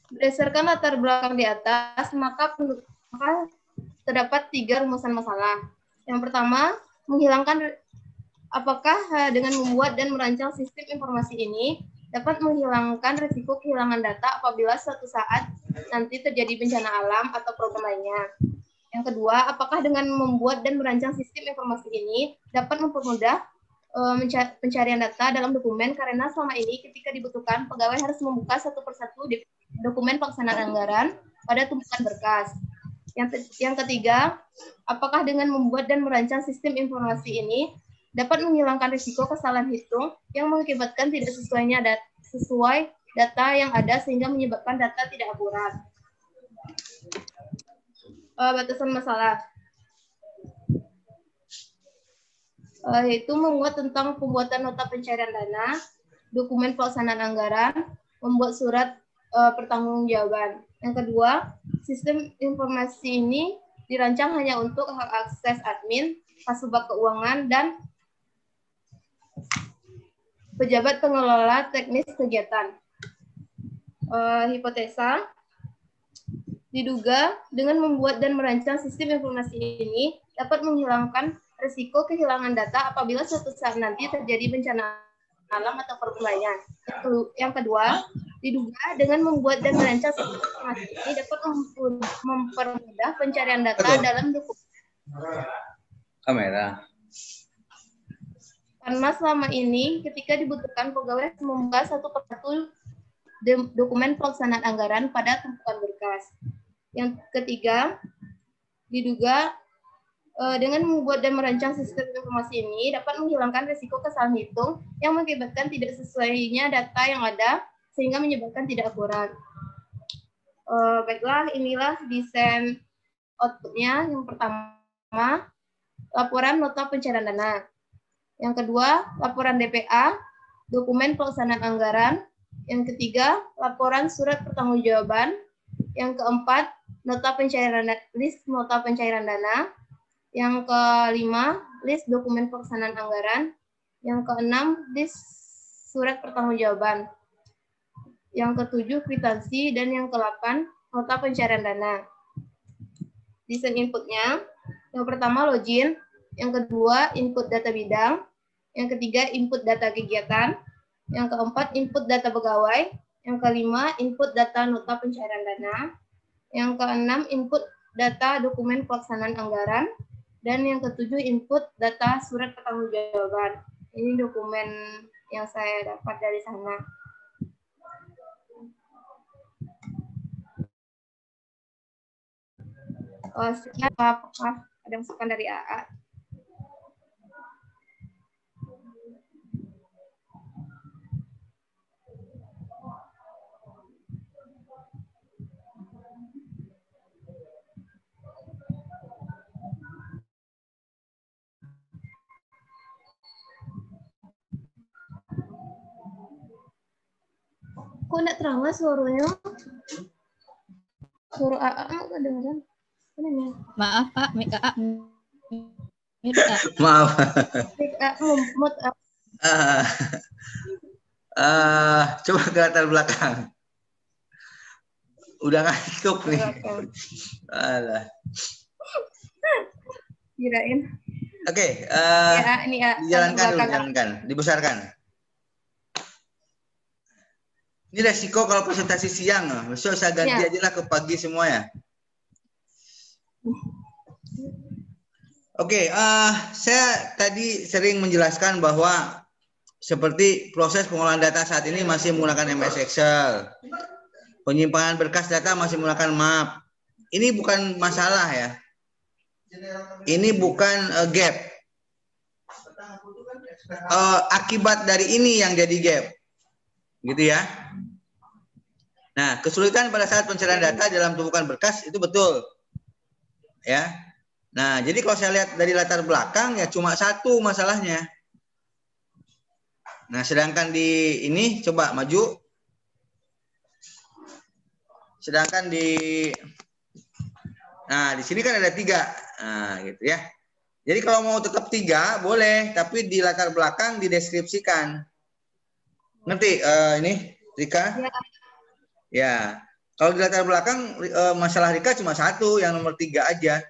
Berdasarkan latar belakang di atas, maka terdapat 3 rumusan masalah. Yang pertama, menghilangkan apakah dengan membuat dan merancang sistem informasi ini dapat menghilangkan risiko kehilangan data apabila suatu saat nanti terjadi bencana alam atau problem lainnya. Yang kedua, apakah dengan membuat dan merancang sistem informasi ini dapat mempermudah pencarian data dalam dokumen, karena selama ini ketika dibutuhkan, pegawai harus membuka satu persatu dokumen pelaksanaan anggaran pada tumpukan berkas. Yang ketiga, apakah dengan membuat dan merancang sistem informasi ini dapat menghilangkan risiko kesalahan hitung yang mengakibatkan tidak sesuai data yang ada sehingga menyebabkan data tidak akurat. Batasan masalah. Yaitu menguat tentang pembuatan nota pencairan dana, dokumen pelaksanaan anggaran, membuat surat pertanggungjawaban. Yang kedua, sistem informasi ini dirancang hanya untuk hak akses admin, Kasubag Keuangan, dan pejabat pengelola teknis kegiatan. Hipotesa, diduga dengan membuat dan merancang sistem informasi ini dapat menghilangkan risiko kehilangan data apabila suatu saat nanti terjadi bencana alam atau perkelahian. Yang kedua, diduga dengan membuat dan merancang sistem informasi ini dapat mempermudah pencarian data dalam dokumen. Kamera. Karena selama ini ketika dibutuhkan, pegawai harus membuka satu persatu dokumen pelaksanaan anggaran pada tumpukan berkas. Yang ketiga, diduga dengan membuat dan merancang sistem informasi ini dapat menghilangkan risiko kesalahan hitung yang mengakibatkan tidak sesuainya data yang ada sehingga menyebabkan tidak akurat. Baiklah, inilah desain outputnya. Yang pertama, laporan nota pencairan dana. Yang kedua, laporan DPA, dokumen pelaksanaan anggaran. Yang ketiga, laporan surat pertanggungjawaban. Yang keempat, nota pencairan list nota pencairan dana. Yang kelima, list dokumen pelaksanaan anggaran. Yang keenam, list surat pertanggungjawaban. yang ke-7 kwitansi, dan yang ke-8 nota pencairan dana. Desain inputnya, yang pertama login, yang kedua input data bidang, yang ketiga input data kegiatan, yang keempat input data pegawai, yang kelima input data nota pencairan dana, yang keenam input data dokumen pelaksanaan anggaran, dan yang ketujuh input data surat pertanggungjawaban. Ini dokumen yang saya dapat dari sana. Sekian apakah ada masukan dari AA? Kok enggak terang suaranya? Suara AA nggak kedengeran? Maaf Pak, mic AA. Maaf. Coba ke latar belakang. Udah ngantuk nih. Alah. Kirain. Oke, Ya, ini ya. dijalankan, dibesarkan. Ini resiko kalau presentasi siang. Besok saya ganti aja lah ke pagi semua ya. Oke, saya tadi sering menjelaskan bahwa seperti proses pengolahan data saat ini masih menggunakan MS Excel. Penyimpanan berkas data masih menggunakan map. Ini bukan masalah ya. Ini bukan gap. Akibat dari ini yang jadi gap. Gitu ya. Nah, kesulitan pada saat pencarian data dalam tumpukan berkas itu betul. Ya. Nah, jadi kalau saya lihat dari latar belakang ya cuma satu masalahnya. Nah, sedangkan di ini coba maju. Sedangkan di sini kan ada 3. Nah, gitu ya. Jadi kalau mau tetap 3 boleh, tapi di latar belakang dideskripsikan. Ngerti ini Rika? Ya. Kalau di latar belakang masalah Rika cuma satu, yang nomor 3 aja.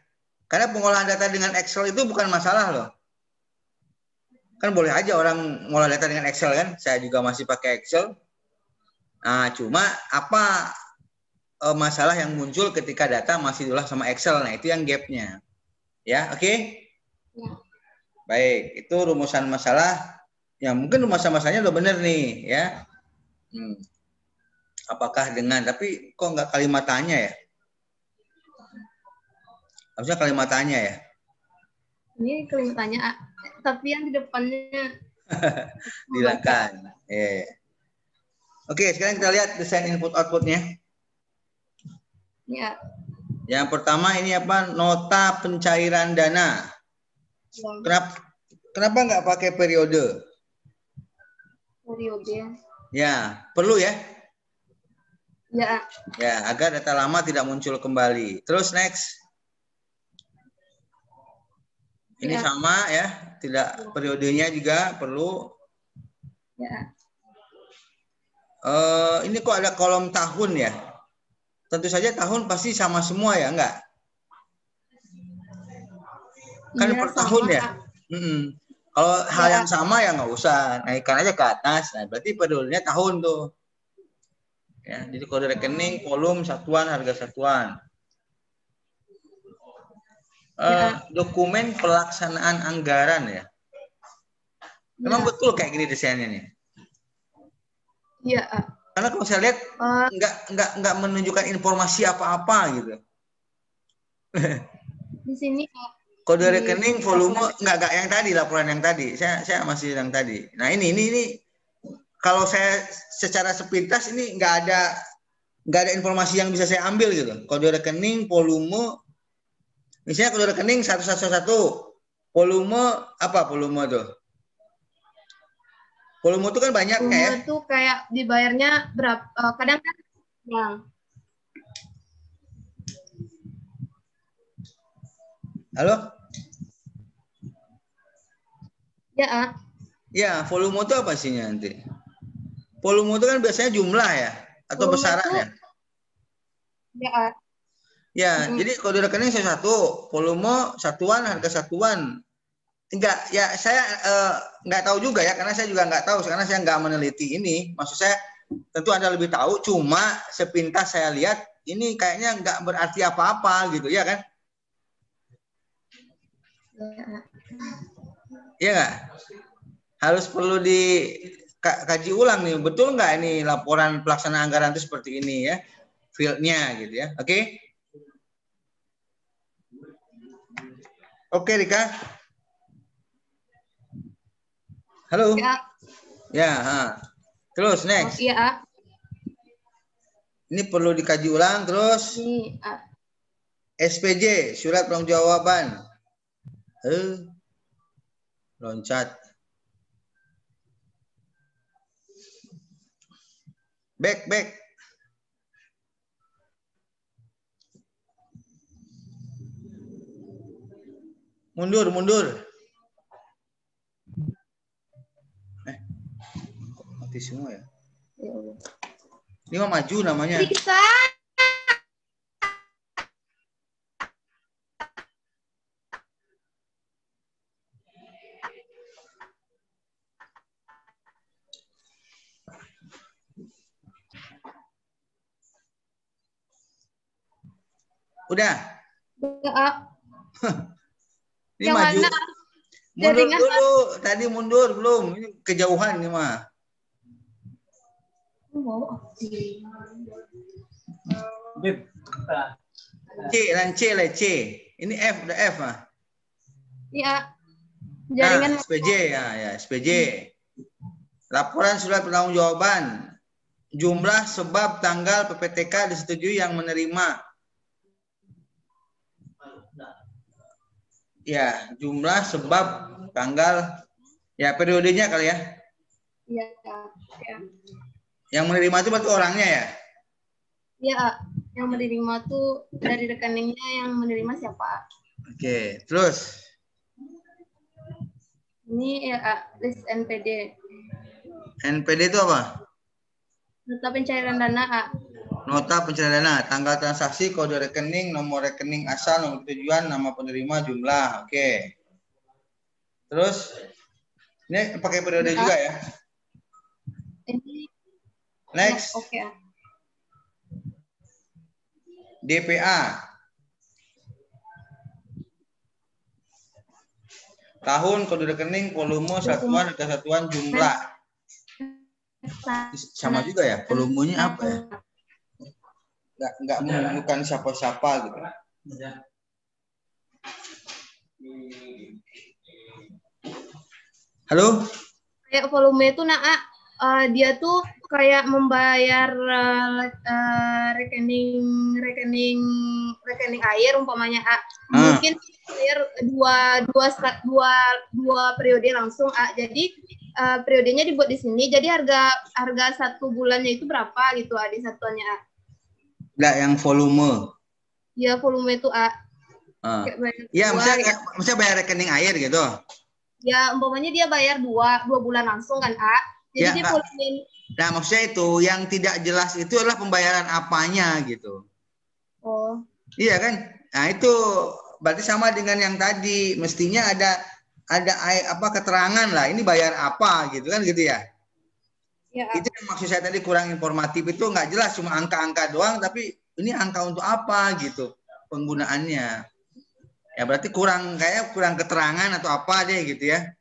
Karena pengolahan data dengan Excel itu bukan masalah loh. Kan boleh aja orang ngolah data dengan Excel kan. Saya juga masih pakai Excel. Nah, cuma apa masalah yang muncul ketika data masih diolah sama Excel. Nah, itu yang gapnya. Ya, oke? Ya. Baik, itu rumusan masalah. Ya, mungkin rumusan masalahnya udah bener nih, ya. Apakah dengan, tapi kok nggak kalimat tanya ya? Harusnya kalimat tanya ya? Ini kalimat tanya, tapi yang di depannya dilakukan. Oke, sekarang kita lihat desain input-outputnya. Ya. Yang pertama ini apa? Nota pencairan dana. Ya. Kenapa nggak pakai periode? Periode. Ya, perlu ya? Ya. Ya, agar data lama tidak muncul kembali. Terus next. Ini sama ya, tidak periodenya juga perlu. Ya. Ini kok ada kolom tahun ya? Tentu saja tahun pasti sama semua ya, enggak? Kan per tahun ya? Kalau hal yang sama ya nggak usah, naikkan aja ke atas. Nah, berarti periodenya tahun tuh. Ya, jadi kode rekening, kolom, satuan, harga satuan. Dokumen pelaksanaan anggaran ya. Memang betul kayak gini desainnya nih. Iya. Karena kalau saya lihat nggak menunjukkan informasi apa-apa gitu. Di sini kode rekening, volume nggak yang tadi, laporan yang tadi. Saya masih yang tadi. Nah ini kalau saya secara sepintas ini nggak ada informasi yang bisa saya ambil gitu. Kode rekening, volume, misalnya kode rekening 1111, volume apa volume tuh? Volume itu kan banyak kayak. Volume itu kayak dibayarnya berapa? Kadang kan bang. Halo? Ya. Ya, volume itu apa sihnya nanti? Volume itu kan biasanya jumlah ya. atau besaran ya? Ya. Ya, jadi kode rekening saya satu, volume satuan, harga satuan. Enggak, ya saya nggak tahu juga ya, karena saya juga nggak tahu, karena saya nggak meneliti ini. Maksud saya tentu Anda lebih tahu, cuma sepintas saya lihat ini kayaknya nggak berarti apa-apa gitu, ya kan? Iya nggak? Harus perlu dikaji ulang nih, betul nggak ini laporan pelaksanaan anggaran itu seperti ini ya, fieldnya gitu ya, oke? Oke, Rika. Halo. Ya. Ya, terus next. Iya. Ini perlu dikaji ulang terus. Ini SPJ, surat pertanggungjawaban. Loncat. Back. Mundur. Mati semua ya. Ini mah maju namanya. Bisa. Udah. Ya. Ini Yang maju. mana? Mundur Jaringan dulu. Tadi mundur belum. Ini kejauhan ini mah. C. Ini F, udah F mah. Iya. Jaringan SPJ ya, SPJ. Laporan surat pertanggungjawaban. Jumlah, sebab, tanggal PPTK disetujui yang menerima. Ya, jumlah, sebab, tanggal, ya periodenya kali ya. Iya. Yang menerima itu berarti orangnya ya? Iya, yang menerima tuh dari rekeningnya yang menerima siapa? Oke, terus. Ini ya list NPD. NPD itu apa? Nota pencairan dana A. Nota pencairan dana, tanggal transaksi, kode rekening, nomor rekening asal, nomor tujuan, nama penerima, jumlah. Oke. Terus, ini pakai periode juga ya? Ini Next. Oke. DPA. Tahun, kode rekening, volume, satuan, harga satuan, jumlah. Sama juga ya, volumenya apa ya? Nggak menemukan siapa-siapa gitu. Halo? Kayak volume itu dia tuh kayak membayar rekening air umpamanya mungkin bayar dua periode langsung jadi periodenya dibuat di sini, jadi harga satu bulannya itu berapa gitu di satuannya Enggak, yang volume. Ya volume itu Ya, misalnya bayar rekening air gitu. Ya umpamanya dia bayar dua bulan langsung kan jadi ya, dia volume. Nah, maksudnya itu yang tidak jelas itu adalah pembayaran apanya gitu. Oh. Iya kan? Nah, itu berarti sama dengan yang tadi, mestinya ada keterangan lah, ini bayar apa gitu kan gitu ya. Ya. Itu yang maksud saya tadi kurang informatif, itu nggak jelas, cuma angka-angka doang, tapi ini angka untuk apa gitu penggunaannya. Ya berarti kurang keterangan atau apa deh gitu ya.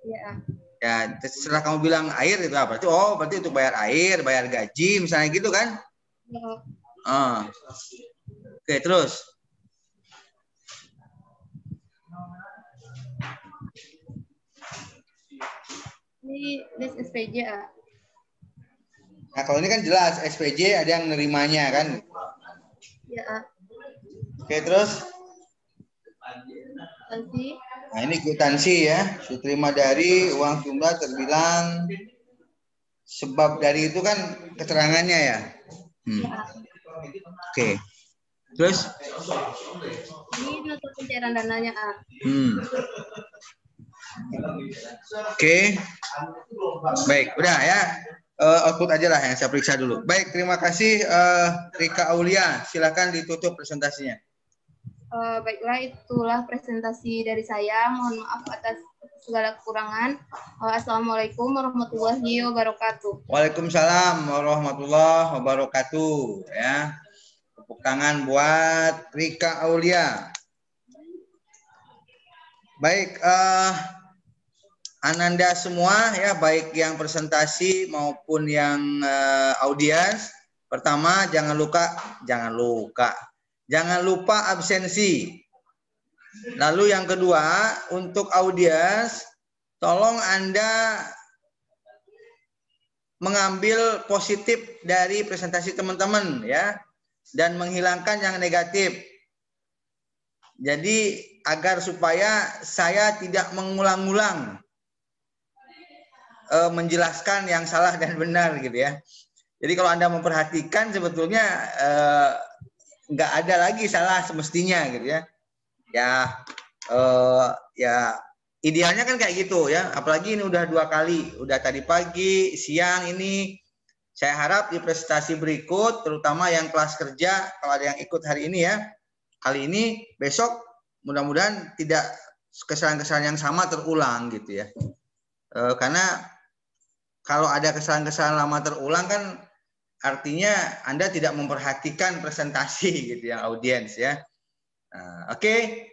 Iya. Ya setelah kamu bilang air itu apa? Berarti untuk bayar air, bayar gaji misalnya gitu kan? Ya. Oke, terus. Ini list SPJ. Nah, kalau ini kan jelas SPJ ada yang nerimanya kan? Ya. Oke, terus? Kwitansi. Nah, ini kwitansi ya. Terima dari uang jumlah terbilang sebab dari itu kan keterangannya ya. Oke. Terus? Ini nota pencairan dananya Oke. Baik, udah ya. output aja lah yang saya periksa dulu. Baik, terima kasih Rika Aulia. Silakan ditutup presentasinya. Baiklah, itulah presentasi dari saya. Mohon maaf atas segala kekurangan. Assalamualaikum warahmatullahi wabarakatuh. Waalaikumsalam warahmatullahi wabarakatuh. Ya, tepuk tangan buat Rika Aulia. Baik, Ananda semua ya, baik yang presentasi maupun yang audiens. Pertama, jangan lupa absensi. Lalu yang kedua, untuk audiens, tolong Anda mengambil positif dari presentasi teman-teman ya, dan menghilangkan yang negatif. Jadi agar supaya saya tidak mengulang-ulang menjelaskan yang salah dan benar gitu ya. Jadi kalau Anda memperhatikan sebetulnya nggak ada lagi salah semestinya gitu ya. Ya idealnya kan kayak gitu ya. Apalagi ini udah 2 kali, udah tadi pagi, siang ini. Saya harap di presentasi berikut, terutama yang kelas kerja, kalau ada yang ikut hari ini ya, kali ini, besok mudah-mudahan tidak kesalahan-kesalahan yang sama terulang gitu ya. Karena kalau ada kesalahan-kesalahan lama terulang kan artinya Anda tidak memperhatikan presentasi gitu yang audiens ya. Oke.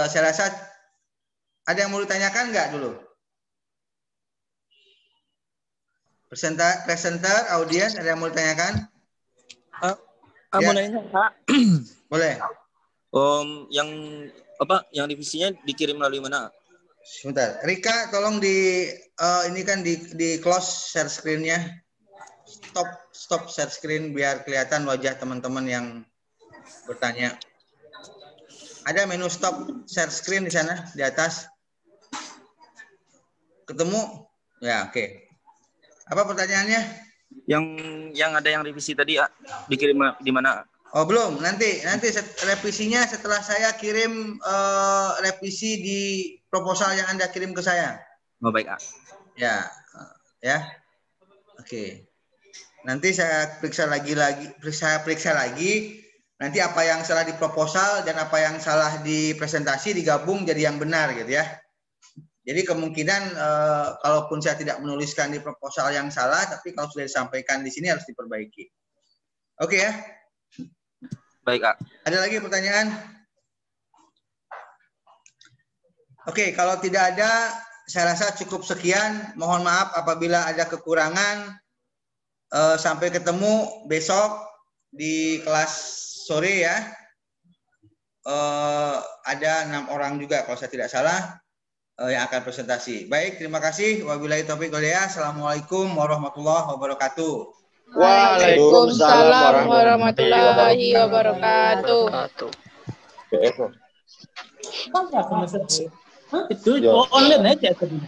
Saya rasa ada yang mau ditanyakan nggak dulu? Presenter, audiens, ada yang mau ditanyakan? Mau nanya, Pak. Boleh. Yang divisinya dikirim melalui mana? Sebentar, Rika, tolong ini kan di close share screen-nya. Stop share screen biar kelihatan wajah teman-teman yang bertanya. Ada menu stop share screen di sana di atas. Ketemu? Ya, oke. Apa pertanyaannya? Yang ada yang revisi tadi dikirim di mana? Oh, belum. Nanti revisinya setelah saya kirim revisi di proposal yang Anda kirim ke saya. Oh, baik, Ya. Oke. Nanti saya periksa lagi. Nanti apa yang salah di proposal dan apa yang salah di presentasi digabung jadi yang benar gitu ya. Jadi kemungkinan kalaupun saya tidak menuliskan di proposal yang salah, tapi kalau sudah disampaikan di sini harus diperbaiki. Oke ya? Baik, Kak. Ada lagi pertanyaan? Oke, kalau tidak ada, saya rasa cukup sekian. Mohon maaf apabila ada kekurangan. Sampai ketemu besok di kelas sore ya. Ada 6 orang juga kalau saya tidak salah. Yang akan presentasi. Baik, terima kasih. Wabillahi taufiq wal hidayah. Assalamualaikum warahmatullahi wabarakatuh. Waalaikumsalam warahmatullahi wabarakatuh. Itu online aja tadi.